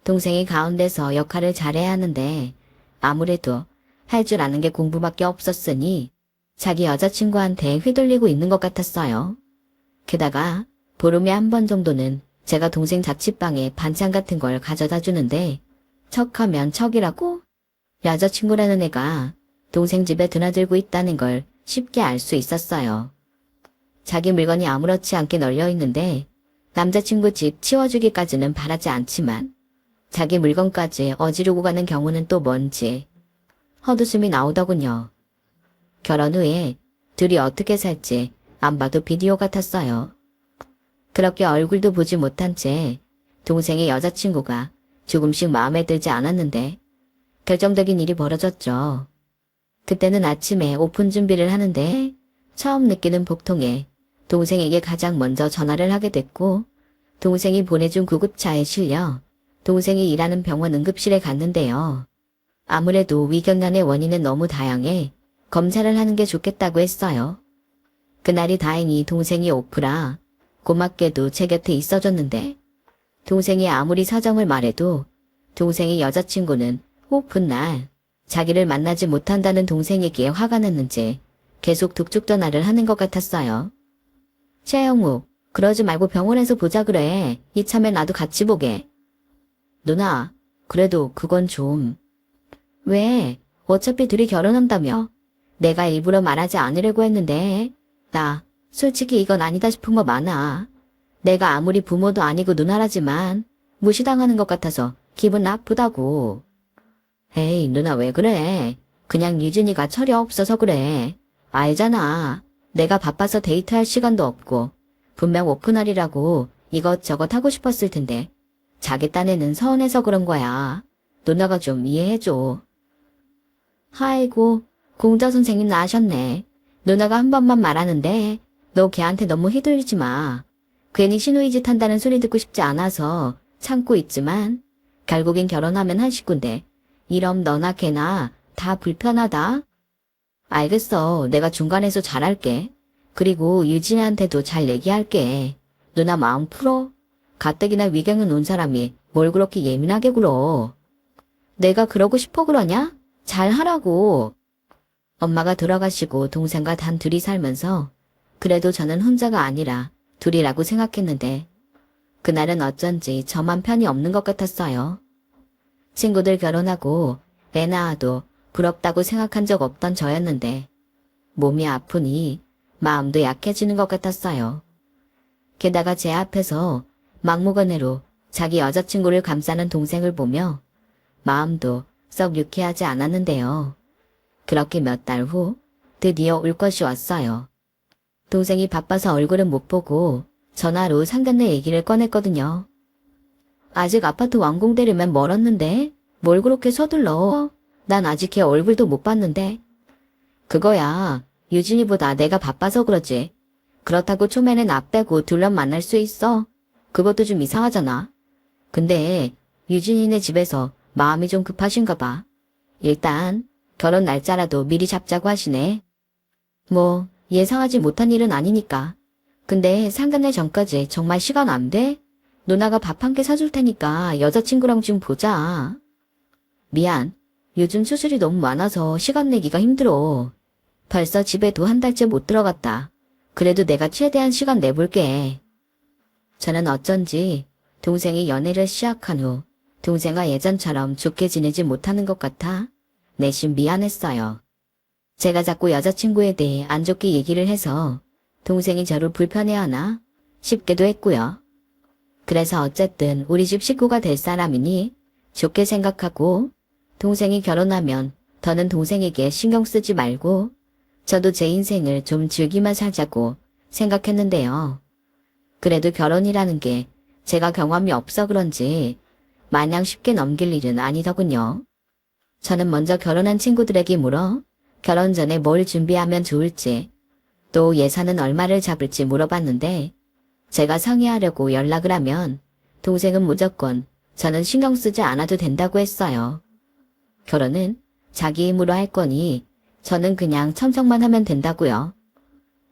동생이 가운데서 역할을 잘해야 하는데 아무래도 할 줄 아는 게 공부밖에 없었으니 자기 여자친구한테 휘둘리고 있는 것 같았어요. 게다가 보름에 한 번 정도는 제가 동생 자취방에 반찬 같은 걸 가져다 주는데 척하면 척이라고? 여자친구라는 애가 동생 집에 드나들고 있다는 걸 쉽게 알 수 있었어요. 자기 물건이 아무렇지 않게 널려 있는데 남자친구 집 치워주기까지는 바라지 않지만 자기 물건까지 어지르고 가는 경우는 또 뭔지 헛웃음이 나오더군요. 결혼 후에 둘이 어떻게 살지 안 봐도 비디오 같았어요. 그렇게 얼굴도 보지 못한 채 동생의 여자친구가 조금씩 마음에 들지 않았는데 결정적인 일이 벌어졌죠. 그때는 아침에 오픈 준비를 하는데 처음 느끼는 복통에 동생에게 가장 먼저 전화를 하게 됐고 동생이 보내준 구급차에 실려 동생이 일하는 병원 응급실에 갔는데요. 아무래도 위경련의 원인은 너무 다양해 검사를 하는 게 좋겠다고 했어요. 그날이 다행히 동생이 오프라 고맙게도 제 곁에 있어줬는데 동생이 아무리 사정을 말해도 동생의 여자친구는 오픈 날 자기를 만나지 못한다는 동생에게 화가 났는지 계속 독촉 전화를 하는 것 같았어요. 최영욱, 그러지 말고 병원에서 보자 그래. 이참에 나도 같이 보게. 누나, 그래도 그건 좀... 왜? 어차피 둘이 결혼한다며. 내가 일부러 말하지 않으려고 했는데 나 솔직히 이건 아니다 싶은 거 많아. 내가 아무리 부모도 아니고 누나라지만 무시당하는 것 같아서 기분 나쁘다고. 에이, 누나 왜 그래? 그냥 유진이가 철이 없어서 그래. 알잖아. 내가 바빠서 데이트할 시간도 없고 분명 오픈날이라고 이것저것 하고 싶었을 텐데 자기 딴에는 서운해서 그런 거야. 누나가 좀 이해해줘. 아이고, 공자 선생님 나으셨네. 누나가 한 번만 말하는데 너 걔한테 너무 휘둘리지 마. 괜히 시누이 짓 한다는 소리 듣고 싶지 않아서 참고 있지만 결국엔 결혼하면 한 식구인데 이럼 너나 걔나 다 불편하다. 알겠어. 내가 중간에서 잘할게. 그리고 유진이한테도 잘 얘기할게. 누나 마음 풀어. 가뜩이나 위경은 온 사람이 뭘 그렇게 예민하게 굴어. 내가 그러고 싶어 그러냐? 잘하라고. 엄마가 돌아가시고 동생과 단 둘이 살면서 그래도 저는 혼자가 아니라 둘이라고 생각했는데 그날은 어쩐지 저만 편이 없는 것 같았어요. 친구들 결혼하고 애 낳아도 부럽다고 생각한 적 없던 저였는데 몸이 아프니 마음도 약해지는 것 같았어요. 게다가 제 앞에서 막무가내로 자기 여자친구를 감싸는 동생을 보며 마음도 썩 유쾌하지 않았는데요. 그렇게 몇 달 후 드디어 올 것이 왔어요. 동생이 바빠서 얼굴은 못 보고 전화로 상견례 얘기를 꺼냈거든요. 아직 아파트 완공되려면 멀었는데 뭘 그렇게 서둘러? 난 아직 걔 얼굴도 못 봤는데. 그거야. 유진이보다 내가 바빠서 그러지. 그렇다고 초면에 나 빼고 둘만 만날 수 있어? 그것도 좀 이상하잖아. 근데 유진이네 집에서 마음이 좀 급하신가 봐. 일단 결혼 날짜라도 미리 잡자고 하시네. 뭐 예상하지 못한 일은 아니니까. 근데 상견례 전까지 정말 시간 안 돼? 누나가 밥 한 끼 사줄 테니까 여자친구랑 좀 보자. 미안. 요즘 수술이 너무 많아서 시간 내기가 힘들어. 벌써 집에도 한 달째 못 들어갔다. 그래도 내가 최대한 시간 내볼게. 저는 어쩐지 동생이 연애를 시작한 후 동생과 예전처럼 좋게 지내지 못하는 것 같아 내심 미안했어요. 제가 자꾸 여자친구에 대해 안 좋게 얘기를 해서 동생이 저를 불편해하나 싶기도 했고요. 그래서 어쨌든 우리 집 식구가 될 사람이니 좋게 생각하고 동생이 결혼하면 더는 동생에게 신경 쓰지 말고 저도 제 인생을 좀 즐기며 살자고 생각했는데요. 그래도 결혼이라는 게 제가 경험이 없어 그런지 마냥 쉽게 넘길 일은 아니더군요. 저는 먼저 결혼한 친구들에게 물어 결혼 전에 뭘 준비하면 좋을지 또 예산은 얼마를 잡을지 물어봤는데 제가 상의하려고 연락을 하면 동생은 무조건 저는 신경 쓰지 않아도 된다고 했어요. 결혼은 자기 힘으로 할 거니 저는 그냥 참석만 하면 된다고요.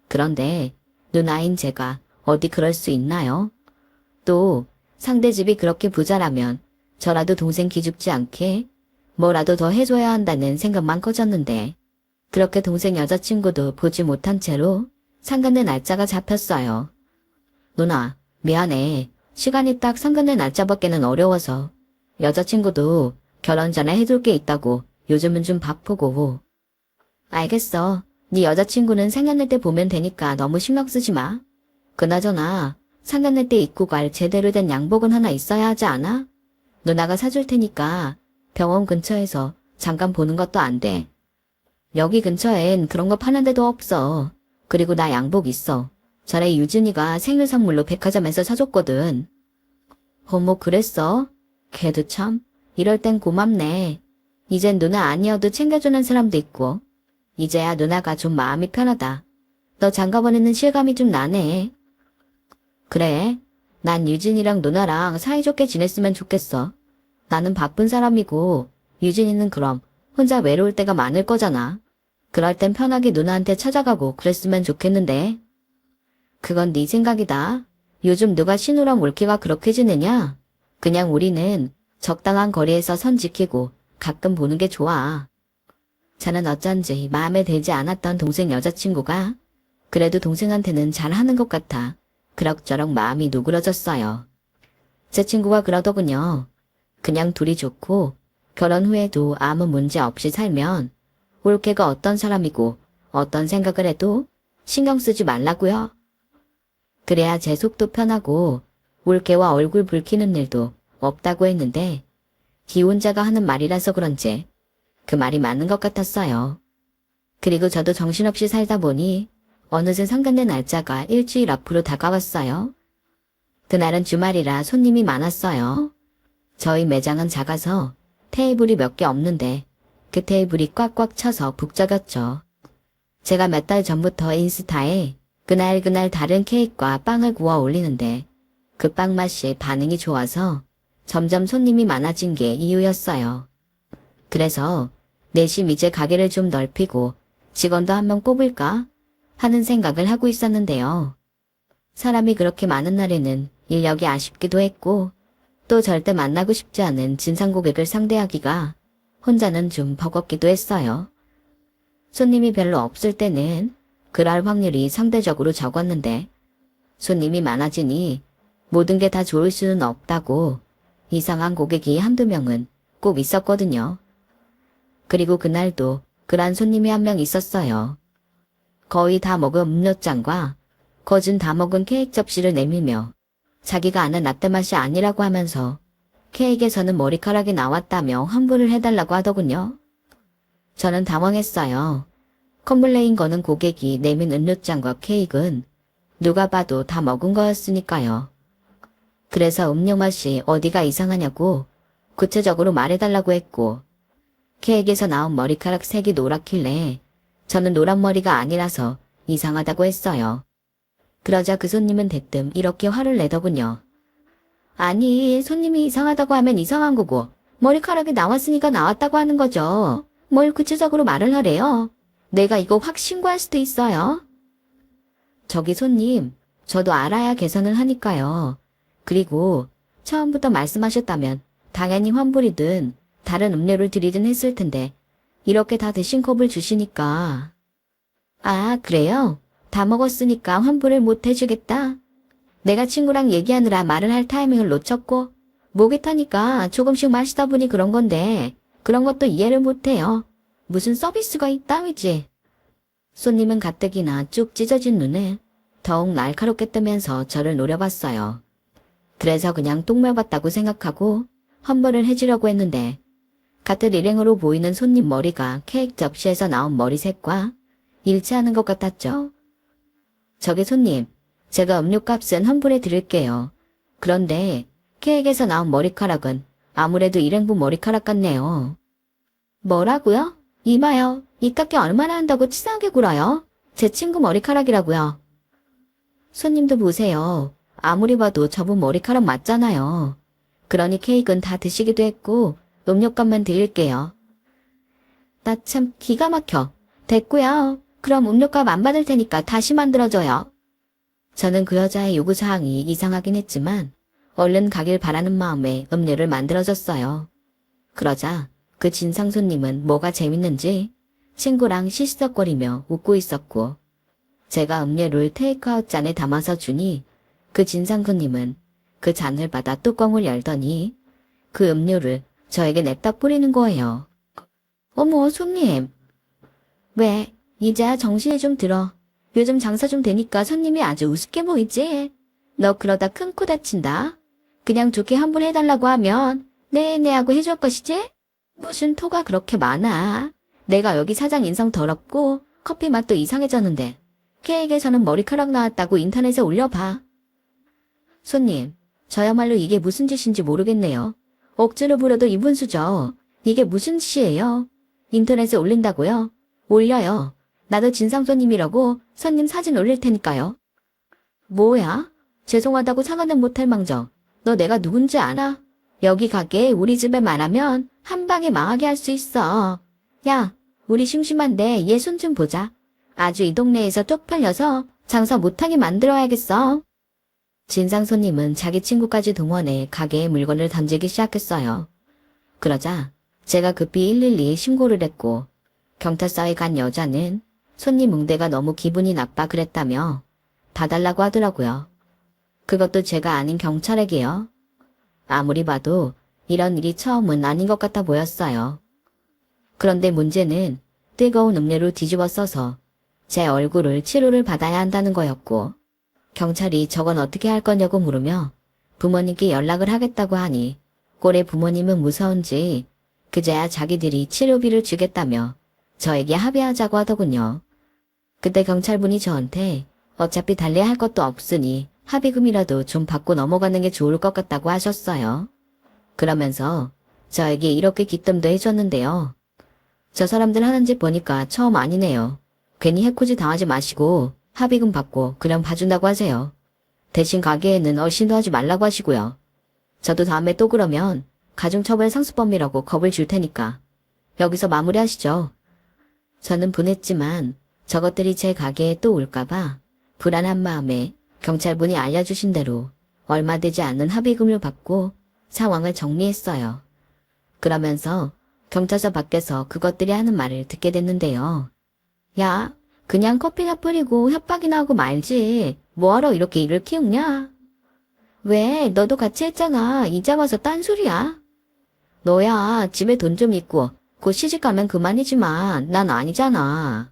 그런데 누나인 제가 어디 그럴 수 있나요? 또 상대 집이 그렇게 부자라면 저라도 동생 기죽지 않게 뭐라도 더 해줘야 한다는 생각만 커졌는데 그렇게 동생 여자친구도 보지 못한 채로 상견례 날짜가 잡혔어요. 누나, 미안해. 시간이 딱 상견례 날짜밖에는 어려워서 여자친구도 결혼 전에 해줄 게 있다고 요즘은 좀 바쁘고. 알겠어. 네 여자친구는 상견례 때 보면 되니까 너무 신경 쓰지 마. 그나저나 상견례 때 입고 갈 제대로 된 양복은 하나 있어야 하지 않아? 누나가 사줄 테니까 병원 근처에서 잠깐 보는 것도 안 돼. 여기 근처엔 그런 거 파는 데도 없어. 그리고 나 양복 있어. 전에 유진이가 생일 선물로 백화점에서 사줬거든. 어머 그랬어? 걔도 참 이럴 땐 고맙네. 이젠 누나 아니어도 챙겨주는 사람도 있고 이제야 누나가 좀 마음이 편하다. 너 장가 보내는 실감이 좀 나네. 그래. 난 유진이랑 누나랑 사이좋게 지냈으면 좋겠어. 나는 바쁜 사람이고 유진이는 그럼 혼자 외로울 때가 많을 거잖아. 그럴 땐 편하게 누나한테 찾아가고 그랬으면 좋겠는데. 그건 네 생각이다. 요즘 누가 신우랑 올케가 그렇게 지내냐? 그냥 우리는 적당한 거리에서 선 지키고 가끔 보는 게 좋아. 저는 어쩐지 마음에 들지 않았던 동생 여자친구가 그래도 동생한테는 잘하는 것 같아 그럭저럭 마음이 누그러졌어요. 제 친구가 그러더군요. 그냥 둘이 좋고 결혼 후에도 아무 문제 없이 살면 올케가 어떤 사람이고 어떤 생각을 해도 신경 쓰지 말라고요. 그래야 제 속도 편하고 올케와 얼굴 붉히는 일도 없다고 했는데 기혼자가 하는 말이라서 그런지 그 말이 맞는 것 같았어요. 그리고 저도 정신없이 살다 보니 어느새 상견례 날짜가 일주일 앞으로 다가왔어요. 그날은 주말이라 손님이 많았어요. 저희 매장은 작아서 테이블이 몇 개 없는데 그 테이블이 꽉꽉 차서 북적였죠. 제가 몇 달 전부터 인스타에 그날 다른 케이크와 빵을 구워 올리는데 그 빵 맛이 반응이 좋아서 점점 손님이 많아진 게 이유였어요. 그래서 내심 이제 가게를 좀 넓히고 직원도 한 명 뽑을까 하는 생각을 하고 있었는데요. 사람이 그렇게 많은 날에는 인력이 아쉽기도 했고 또 절대 만나고 싶지 않은 진상 고객을 상대하기가 혼자는 좀 버겁기도 했어요. 손님이 별로 없을 때는 그럴 확률이 상대적으로 적었는데 손님이 많아지니 모든 게 다 좋을 수는 없다고 이상한 고객이 한두 명은 꼭 있었거든요. 그리고 그날도 그런 손님이 한 명 있었어요. 거의 다 먹은 음료잔과 거진 다 먹은 케이크 접시를 내밀며 자기가 아는 라떼 맛이 아니라고 하면서 케이크에서는 머리카락이 나왔다며 환불을 해달라고 하더군요. 저는 당황했어요. 컴플레인 거는 고객이 내민 음료잔과 케이크는 누가 봐도 다 먹은 거였으니까요. 그래서 음료 맛이 어디가 이상하냐고 구체적으로 말해달라고 했고 케이크에서 나온 머리카락 색이 노랗길래 저는 노란 머리가 아니라서 이상하다고 했어요. 그러자 그 손님은 대뜸 이렇게 화를 내더군요. 아니, 손님이 이상하다고 하면 이상한 거고 머리카락이 나왔으니까 나왔다고 하는 거죠. 뭘 구체적으로 말을 하래요. 내가 이거 확 신고할 수도 있어요. 저기 손님, 저도 알아야 계산을 하니까요. 그리고 처음부터 말씀하셨다면 당연히 환불이든 다른 음료를 드리든 했을 텐데 이렇게 다 드신 컵을 주시니까. 아, 그래요? 다 먹었으니까 환불을 못 해주겠다. 내가 친구랑 얘기하느라 말을 할 타이밍을 놓쳤고 목이 타니까 조금씩 마시다 보니 그런 건데 그런 것도 이해를 못해요. 무슨 서비스가 있다위지. 손님은 가뜩이나 쭉 찢어진 눈에 더욱 날카롭게 뜨면서 저를 노려봤어요. 그래서 그냥 똥 매봤다고 생각하고 환불을 해주려고 했는데 같은 일행으로 보이는 손님 머리가 케이크 접시에서 나온 머리색과 일치하는 것 같았죠. 저기 손님, 제가 음료값은 환불해 드릴게요. 그런데 케이크에서 나온 머리카락은 아무래도 일행분 머리카락 같네요. 뭐라고요? 이봐요. 이깎기 얼마나 한다고 치사하게 굴어요? 제 친구 머리카락이라고요. 손님도 보세요. 아무리 봐도 저분 머리카락 맞잖아요. 그러니 케이크는 다 드시기도 했고 음료값만 드릴게요. 나 참 기가 막혀. 됐고요. 그럼 음료값 안 받을 테니까 다시 만들어줘요. 저는 그 여자의 요구사항이 이상하긴 했지만 얼른 가길 바라는 마음에 음료를 만들어줬어요. 그러자 그 진상 손님은 뭐가 재밌는지 친구랑 시시석거리며 웃고 있었고 제가 음료를 테이크아웃 잔에 담아서 주니 그 진상 손님은 그 잔을 받아 뚜껑을 열더니 그 음료를 저에게 냅다 뿌리는 거예요. 어머 손님. 왜? 이제야 정신이 좀 들어. 요즘 장사 좀 되니까 손님이 아주 우습게 보이지? 너 그러다 큰 코 다친다. 그냥 좋게 환불해달라고 하면 네네 하고 해줄 것이지? 무슨 토가 그렇게 많아. 내가 여기 사장 인성 더럽고 커피 맛도 이상해졌는데 케이크에서는 머리카락 나왔다고 인터넷에 올려봐. 손님, 저야말로 이게 무슨 짓인지 모르겠네요. 억지로 부려도 이분수죠. 이게 무슨 짓이에요? 인터넷에 올린다고요? 올려요. 나도 진상 손님이라고 손님 사진 올릴 테니까요. 뭐야? 죄송하다고 사과는 못할 망정. 너 내가 누군지 알아? 여기 가게 우리 집에 말하면 한 방에 망하게 할 수 있어. 야, 우리 심심한데 얘 손 좀 보자. 아주 이 동네에서 쪽 팔려서 장사 못하게 만들어야겠어. 진상 손님은 자기 친구까지 동원해 가게에 물건을 던지기 시작했어요. 그러자 제가 급히 112에 신고를 했고 경찰서에 간 여자는 손님 응대가 너무 기분이 나빠 그랬다며 봐달라고 하더라고요. 그것도 제가 아닌 경찰에게요. 아무리 봐도 이런 일이 처음은 아닌 것 같아 보였어요. 그런데 문제는 뜨거운 음료를 뒤집어 써서 제 얼굴을 치료를 받아야 한다는 거였고 경찰이 저건 어떻게 할 거냐고 물으며 부모님께 연락을 하겠다고 하니 꼴의 부모님은 무서운지 그제야 자기들이 치료비를 주겠다며 저에게 합의하자고 하더군요. 그때 경찰분이 저한테 어차피 달래야 할 것도 없으니 합의금이라도 좀 받고 넘어가는 게 좋을 것 같다고 하셨어요. 그러면서 저에게 이렇게 기뜸도 해줬는데요. 저 사람들 하는 짓 보니까 처음 아니네요. 괜히 해코지 당하지 마시고 합의금 받고 그냥 봐준다고 하세요. 대신 가게에는 얼씬도 하지 말라고 하시고요. 저도 다음에 또 그러면 가중처벌 상습범이라고 겁을 줄 테니까 여기서 마무리하시죠. 저는 분했지만 저것들이 제 가게에 또 올까봐 불안한 마음에 경찰분이 알려주신 대로 얼마 되지 않는 합의금을 받고 상황을 정리했어요. 그러면서 경찰서 밖에서 그것들이 하는 말을 듣게 됐는데요. 야, 그냥 커피나 뿌리고 협박이나 하고 말지. 뭐하러 이렇게 일을 키우냐? 왜? 너도 같이 했잖아. 이제 와서 딴소리야? 너야 집에 돈 좀 있고 곧 시집가면 그만이지만 난 아니잖아.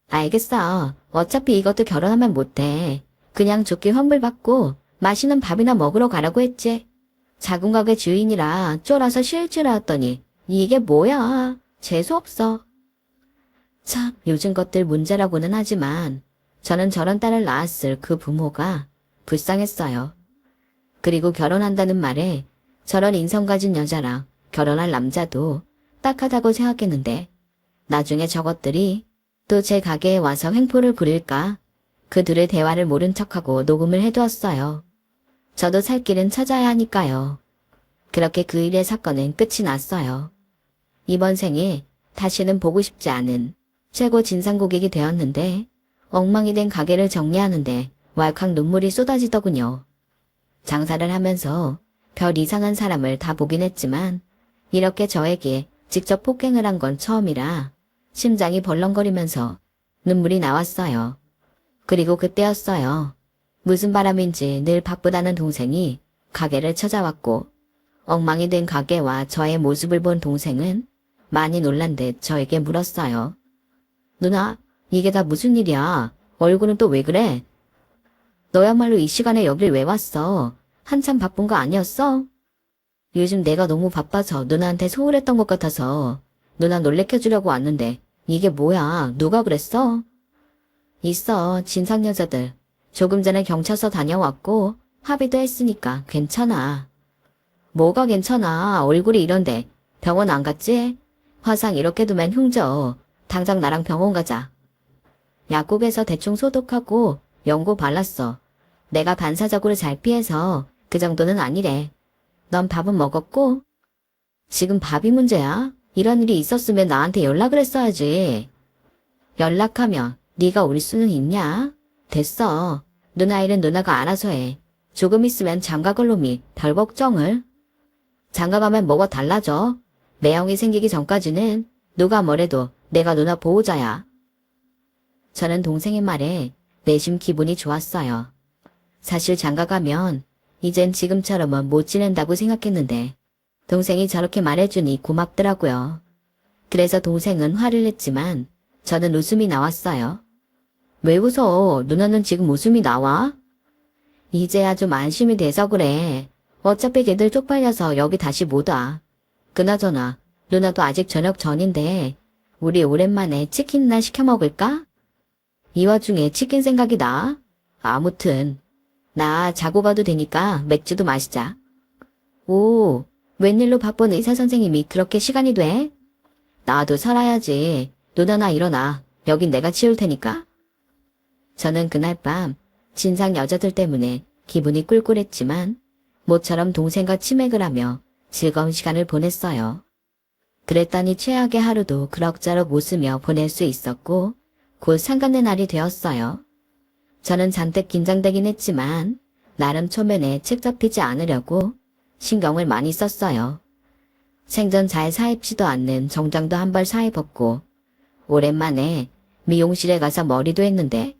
알겠어. 어차피 이것도 결혼하면 못해. 그냥 좋게 환불받고 맛있는 밥이나 먹으러 가라고 했지. 작은 가게 주인이라 쫄아서 쉴 줄 알았더니 이게 뭐야. 재수없어. 참 요즘 것들 문제라고는 하지만 저는 저런 딸을 낳았을 그 부모가 불쌍했어요. 그리고 결혼한다는 말에 저런 인성 가진 여자랑 결혼할 남자도 딱하다고 생각했는데 나중에 저것들이 또 제 가게에 와서 횡포를 부릴까 그 둘의 대화를 모른 척하고 녹음을 해두었어요. 저도 살 길은 찾아야 하니까요. 그렇게 그 일의 사건은 끝이 났어요. 이번 생에 다시는 보고 싶지 않은 최고 진상 고객이 되었는데 엉망이 된 가게를 정리하는데 왈칵 눈물이 쏟아지더군요. 장사를 하면서 별 이상한 사람을 다 보긴 했지만 이렇게 저에게 직접 폭행을 한 건 처음이라 심장이 벌렁거리면서 눈물이 나왔어요. 그리고 그때였어요. 무슨 바람인지 늘 바쁘다는 동생이 가게를 찾아왔고 엉망이 된 가게와 저의 모습을 본 동생은 많이 놀란 듯 저에게 물었어요. 누나, 이게 다 무슨 일이야? 얼굴은 또 왜 그래? 너야말로 이 시간에 여길 왜 왔어? 한참 바쁜 거 아니었어? 요즘 내가 너무 바빠서 누나한테 소홀했던 것 같아서 누나 놀래켜주려고 왔는데 이게 뭐야? 누가 그랬어? 있어, 진상 여자들. 조금 전에 경찰서 다녀왔고 합의도 했으니까 괜찮아. 뭐가 괜찮아? 얼굴이 이런데 병원 안 갔지? 화상 이렇게 두면 흉져. 당장 나랑 병원 가자. 약국에서 대충 소독하고 연고 발랐어. 내가 반사적으로 잘 피해서 그 정도는 아니래. 넌 밥은 먹었고? 지금 밥이 문제야? 이런 일이 있었으면 나한테 연락을 했어야지. 연락하면 네가 올 수는 있냐? 됐어. 누나 일은 누나가 알아서 해. 조금 있으면 장가갈 놈이 별 걱정을. 장가가면 뭐가 달라져? 매형이 생기기 전까지는 누가 뭐래도 내가 누나 보호자야. 저는 동생의 말에 내심 기분이 좋았어요. 사실 장가가면 이젠 지금처럼은 못 지낸다고 생각했는데 동생이 저렇게 말해주니 고맙더라고요. 그래서 동생은 화를 냈지만 저는 웃음이 나왔어요. 왜 웃어? 누나는 지금 웃음이 나와? 이제야 좀 안심이 돼서 그래. 어차피 걔들 쪽팔려서 여기 다시 못 와. 그나저나 누나도 아직 저녁 전인데 우리 오랜만에 치킨이나 시켜 먹을까? 이 와중에 치킨 생각이 나. 아무튼 나 자고 가도 되니까 맥주도 마시자. 오, 웬일로 바쁜 의사 선생님이 그렇게 시간이 돼? 나도 살아야지. 누나나 일어나. 여긴 내가 치울 테니까. 저는 그날 밤 진상 여자들 때문에 기분이 꿀꿀했지만 모처럼 동생과 치맥을 하며 즐거운 시간을 보냈어요. 그랬더니 최악의 하루도 그럭저럭 웃으며 보낼 수 있었고 곧 상간의 날이 되었어요. 저는 잔뜩 긴장되긴 했지만 나름 초면에 책 잡히지 않으려고 신경을 많이 썼어요. 생전 잘 사입지도 않는 정장도 한 벌 사입었고 오랜만에 미용실에 가서 머리도 했는데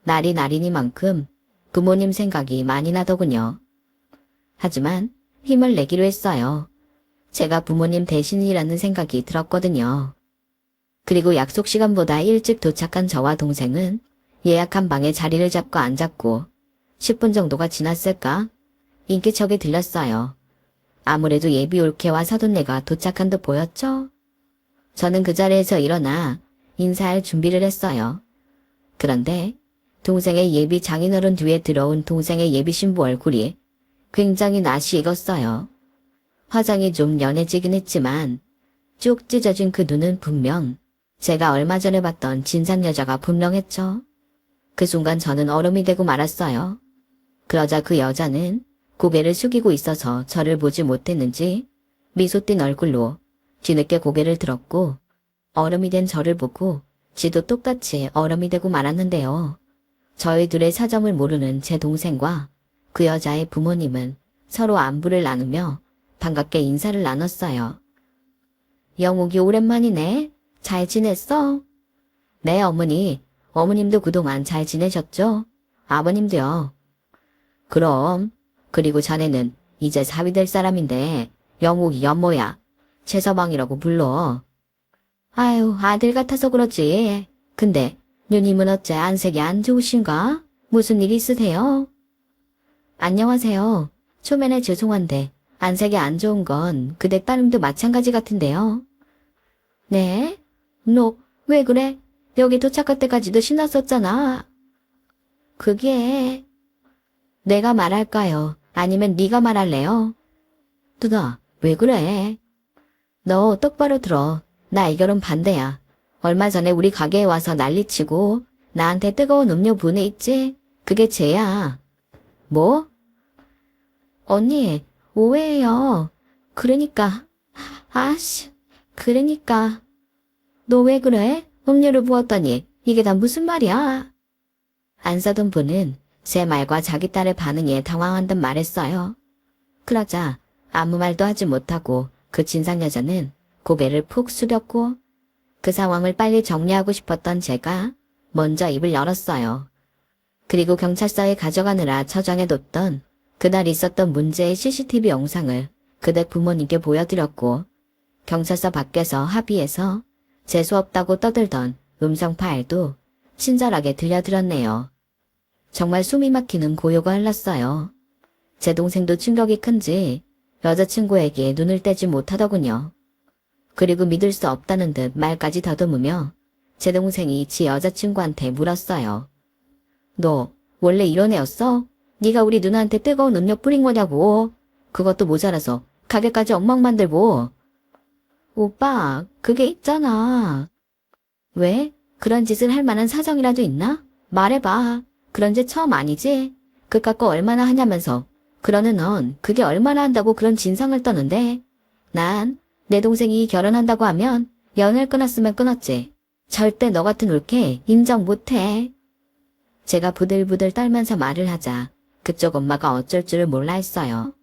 날이 날이니만큼 부모님 생각이 많이 나더군요. 하지만 힘을 내기로 했어요. 제가 부모님 대신이라는 생각이 들었거든요. 그리고 약속 시간보다 일찍 도착한 저와 동생은 예약한 방에 자리를 잡고 앉았고 10분 정도가 지났을까? 인기척이 들렸어요. 아무래도 예비 올케와 사돈네가 도착한 듯 보였죠? 저는 그 자리에서 일어나 인사할 준비를 했어요. 그런데 동생의 예비 장인어른 뒤에 들어온 동생의 예비 신부 얼굴이 굉장히 낯이 익었어요. 화장이 좀 연해지긴 했지만 쭉 찢어진 그 눈은 분명 제가 얼마 전에 봤던 진상 여자가 분명했죠. 그 순간 저는 얼음이 되고 말았어요. 그러자 그 여자는 고개를 숙이고 있어서 저를 보지 못했는지 미소 띤 얼굴로 뒤늦게 고개를 들었고 얼음이 된 저를 보고 지도 똑같이 얼음이 되고 말았는데요. 저희 둘의 사정을 모르는 제 동생과 그 여자의 부모님은 서로 안부를 나누며 반갑게 인사를 나눴어요. 영옥이 오랜만이네. 잘 지냈어? 네, 어머니. 어머님도 그동안 잘 지내셨죠? 아버님도요. 그럼. 그리고 자네는 이제 사위 될 사람인데 영옥이 연모야. 최서방이라고 불러. 아유, 아들 같아서 그렇지. 근데 누님은 어째 안색이 안 좋으신가? 무슨 일 있으세요? 안녕하세요. 초면에 죄송한데 안색이 안 좋은 건 그대 따님도 마찬가지 같은데요. 네? 너 왜 그래? 여기 도착할 때까지도 신났었잖아. 그게... 내가 말할까요? 아니면 네가 말할래요? 누나, 왜 그래? 너 똑바로 들어. 나 이 결혼 반대야. 얼마 전에 우리 가게에 와서 난리치고 나한테 뜨거운 음료 보내있지? 그게 쟤야. 뭐? 언니, 오해해요. 그러니까. 아씨, 그러니까. 너 왜 그래? 음료를 부었더니 이게 다 무슨 말이야? 안 사던 분은 제 말과 자기 딸의 반응에 당황한 듯 말했어요. 그러자 아무 말도 하지 못하고 그 진상 여자는 고개를 푹 숙였고 그 상황을 빨리 정리하고 싶었던 제가 먼저 입을 열었어요. 그리고 경찰서에 가져가느라 저장해뒀던 그날 있었던 문제의 CCTV 영상을 그댁 부모님께 보여드렸고 경찰서 밖에서 합의해서 재수없다고 떠들던 음성 파일도 친절하게 들려드렸네요. 정말 숨이 막히는 고요가 흘렀어요. 제 동생도 충격이 큰지 여자친구에게 눈을 떼지 못하더군요. 그리고 믿을 수 없다는 듯 말까지 더듬으며 제 동생이 지 여자친구한테 물었어요. 너 원래 이런 애였어? 네가 우리 누나한테 뜨거운 음료 뿌린 거냐고. 그것도 모자라서 가게까지 엉망 만들고. 오빠, 그게 있잖아. 왜? 그런 짓을 할 만한 사정이라도 있나? 말해봐. 그런 짓 처음 아니지? 그깟 거 얼마나 하냐면서. 그러는 넌 그게 얼마나 한다고 그런 진상을 떠는데. 난 내 동생이 결혼한다고 하면 연을 끊었으면 끊었지. 절대 너 같은 올케 인정 못해. 제가 부들부들 떨면서 말을 하자 그쪽 엄마가 어쩔 줄을 몰라 했어요.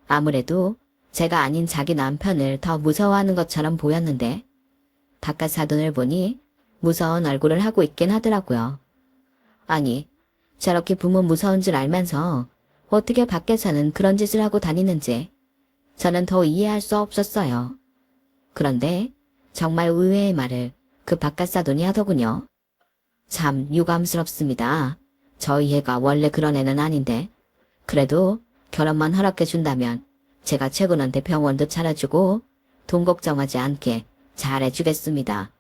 아무래도 제가 아닌 자기 남편을 더 무서워하는 것처럼 보였는데 바깥 사돈을 보니 무서운 얼굴을 하고 있긴 하더라고요. 아니, 저렇게 부모 무서운 줄 알면서 어떻게 밖에서는 그런 짓을 하고 다니는지 저는 더 이해할 수 없었어요. 그런데 정말 의외의 말을 그 바깥 사돈이 하더군요. 참 유감스럽습니다. 저희 애가 원래 그런 애는 아닌데 그래도 결혼만 허락해준다면 제가 최군한테 병원도 차려주고 돈 걱정하지 않게 잘해주겠습니다.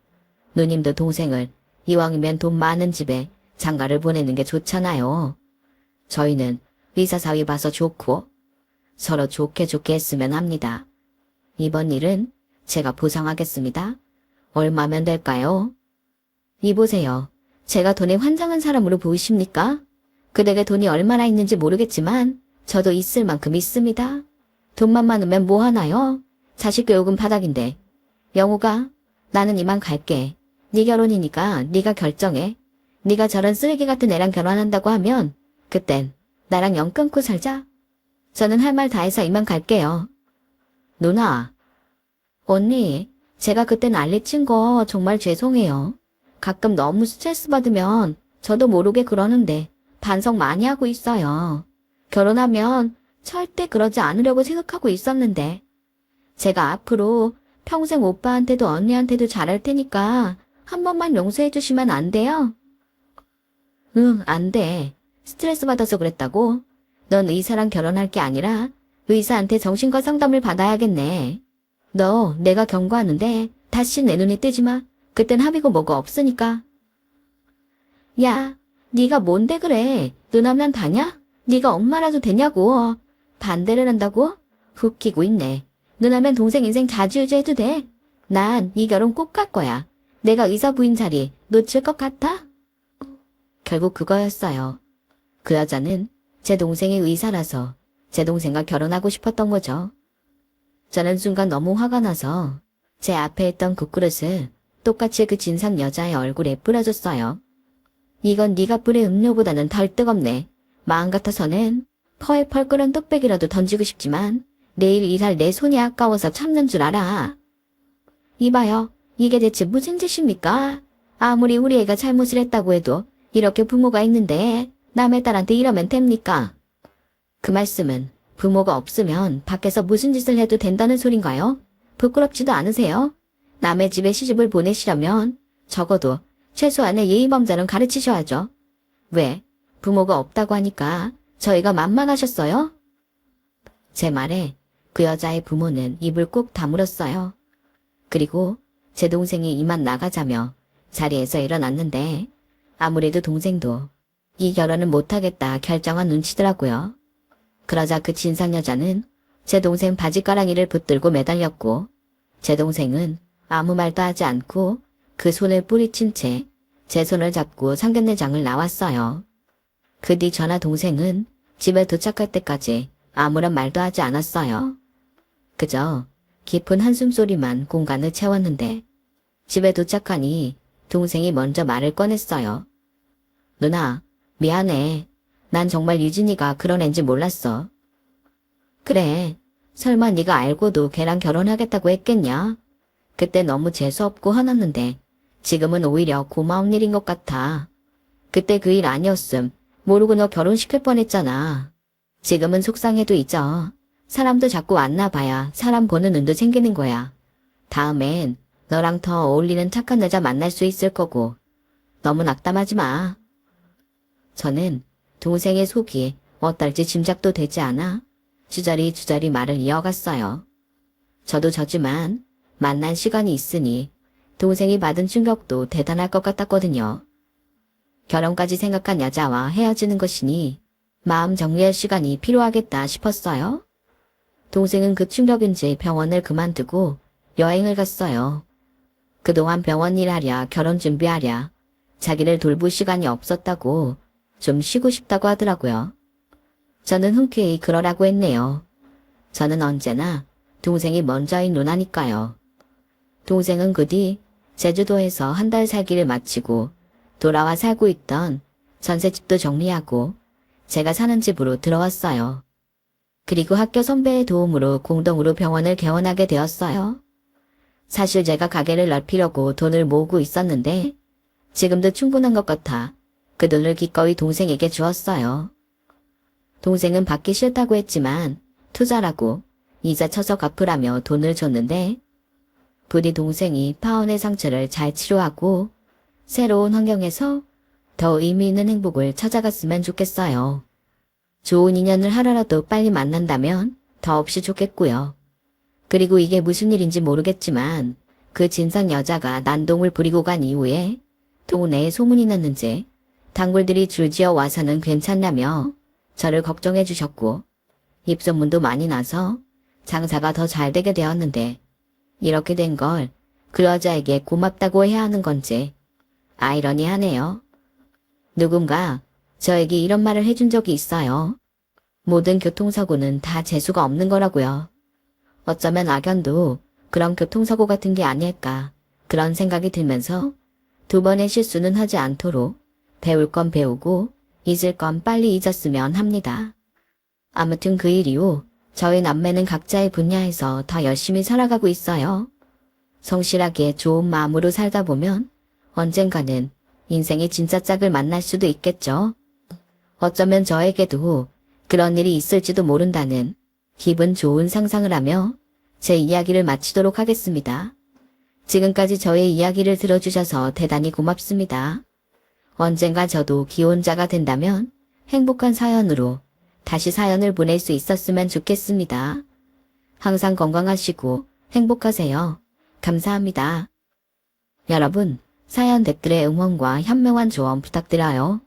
누님도 동생을 이왕이면 돈 많은 집에 장가를 보내는 게 좋잖아요. 저희는 의사 사위 봐서 좋고 서로 좋게 했으면 합니다. 이번 일은 제가 보상하겠습니다. 얼마면 될까요? 이보세요. 제가 돈에 환장한 사람으로 보이십니까? 그댁에 돈이 얼마나 있는지 모르겠지만 저도 있을 만큼 있습니다. 돈만 많으면 뭐 하나요? 자식 교육은 바닥인데. 영우가 나는 이만 갈게. 네 결혼이니까 네가 결정해. 네가 저런 쓰레기 같은 애랑 결혼한다고 하면 그땐 나랑 연 끊고 살자. 저는 할 말 다 해서 이만 갈게요. 누나. 언니, 제가 그때 난리친 거 정말 죄송해요. 가끔 너무 스트레스 받으면 저도 모르게 그러는데 반성 많이 하고 있어요. 결혼하면 절대 그러지 않으려고 생각하고 있었는데 제가 앞으로 평생 오빠한테도 언니한테도 잘할 테니까 한 번만 용서해 주시면 안 돼요? 응, 안 돼. 스트레스 받아서 그랬다고? 넌 의사랑 결혼할 게 아니라 의사한테 정신과 상담을 받아야겠네. 너 내가 경고하는데 다시 내 눈에 띄지 마. 그땐 합의고 뭐고 없으니까. 야, 네가 뭔데 그래? 누나면 다냐? 네가 엄마라도 되냐고. 반대를 한다고? 웃기고 있네. 누나면 동생 인생 자주유지해도 돼. 난 이 결혼 꼭 갈 거야. 내가 의사 부인 자리 놓칠 것 같아? 결국 그거였어요. 그 여자는 제 동생의 의사라서 제 동생과 결혼하고 싶었던 거죠. 저는 순간 너무 화가 나서 제 앞에 있던 국그릇을 똑같이 그 진상 여자의 얼굴에 뿌려줬어요. 이건 네가 뿌린 음료보다는 덜 뜨겁네. 마음 같아서는 펄펄 끓은 뚝배기라도 던지고 싶지만 내일 일할 내 손이 아까워서 참는 줄 알아. 이봐요. 이게 대체 무슨 짓입니까? 아무리 우리 애가 잘못을 했다고 해도 이렇게 부모가 있는데 남의 딸한테 이러면 됩니까? 그 말씀은 부모가 없으면 밖에서 무슨 짓을 해도 된다는 소린가요? 부끄럽지도 않으세요? 남의 집에 시집을 보내시려면 적어도 최소한의 예의범절은 가르치셔야죠. 왜? 부모가 없다고 하니까 저희가 만만하셨어요? 제 말에 그 여자의 부모는 입을 꾹 다물었어요. 그리고 제 동생이 이만 나가자며 자리에서 일어났는데 아무래도 동생도 이 결혼은 못하겠다 결정한 눈치더라고요. 그러자 그 진상 여자는 제 동생 바지가랑이를 붙들고 매달렸고 제 동생은 아무 말도 하지 않고 그 손을 뿌리친 채 제 손을 잡고 상견례장을 나왔어요. 그 뒤 저나 동생은 집에 도착할 때까지 아무런 말도 하지 않았어요. 그저 깊은 한숨소리만 공간을 채웠는데 집에 도착하니 동생이 먼저 말을 꺼냈어요. 누나, 미안해. 난 정말 유진이가 그런 앤지 몰랐어. 그래, 설마 네가 알고도 걔랑 결혼하겠다고 했겠냐? 그때 너무 재수없고 화났는데 지금은 오히려 고마운 일인 것 같아. 그때 그 일 아니었음 모르고 너 결혼시킬 뻔했잖아. 지금은 속상해도 잊어. 사람도 자꾸 만나봐야 사람 보는 눈도 생기는 거야. 다음엔 너랑 더 어울리는 착한 여자 만날 수 있을 거고. 너무 낙담하지 마. 저는 동생의 속이 어떨지 짐작도 되지 않아 주저리 말을 이어갔어요. 저도 저지만 만난 시간이 있으니 동생이 받은 충격도 대단할 것 같았거든요. 결혼까지 생각한 여자와 헤어지는 것이니 마음 정리할 시간이 필요하겠다 싶었어요. 동생은 그 충격인지 병원을 그만두고 여행을 갔어요. 그동안 병원 일하랴 결혼 준비하랴 자기를 돌볼 시간이 없었다고 좀 쉬고 싶다고 하더라고요. 저는 흔쾌히 그러라고 했네요. 저는 언제나 동생이 먼저인 누나니까요. 동생은 그 뒤 제주도에서 한 달 살기를 마치고 돌아와 살고 있던 전셋집도 정리하고 제가 사는 집으로 들어왔어요. 그리고 학교 선배의 도움으로 공동으로 병원을 개원하게 되었어요. 사실 제가 가게를 넓히려고 돈을 모으고 있었는데 지금도 충분한 것 같아 그 돈을 기꺼이 동생에게 주었어요. 동생은 받기 싫다고 했지만 투자라고 이자 쳐서 갚으라며 돈을 줬는데 부디 동생이 파혼의 상처를 잘 치료하고 새로운 환경에서 더 의미 있는 행복을 찾아갔으면 좋겠어요. 좋은 인연을 하루라도 빨리 만난다면 더없이 좋겠고요. 그리고 이게 무슨 일인지 모르겠지만 그 진상 여자가 난동을 부리고 간 이후에 동네에 소문이 났는지 단골들이 줄지어 와서는 괜찮냐며 저를 걱정해 주셨고 입소문도 많이 나서 장사가 더 잘 되게 되었는데 이렇게 된 걸 그 여자에게 고맙다고 해야 하는 건지 아이러니하네요. 누군가 저에게 이런 말을 해준 적이 있어요. 모든 교통사고는 다 재수가 없는 거라고요. 어쩌면 악연도 그런 교통사고 같은 게 아닐까 그런 생각이 들면서 두 번의 실수는 하지 않도록 배울 건 배우고 잊을 건 빨리 잊었으면 합니다. 아무튼 그 일 이후 저희 남매는 각자의 분야에서 더 열심히 살아가고 있어요. 성실하게 좋은 마음으로 살다 보면 언젠가는 인생의 진짜 짝을 만날 수도 있겠죠. 어쩌면 저에게도 그런 일이 있을지도 모른다는 기분 좋은 상상을 하며 제 이야기를 마치도록 하겠습니다. 지금까지 저의 이야기를 들어주셔서 대단히 고맙습니다. 언젠가 저도 기혼자가 된다면 행복한 사연으로 다시 사연을 보낼 수 있었으면 좋겠습니다. 항상 건강하시고 행복하세요. 감사합니다. 여러분, 사연 댓글에 응원과 현명한 조언 부탁드려요.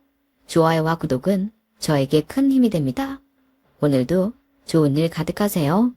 좋아요와 구독은 저에게 큰 힘이 됩니다. 오늘도 좋은 일 가득하세요.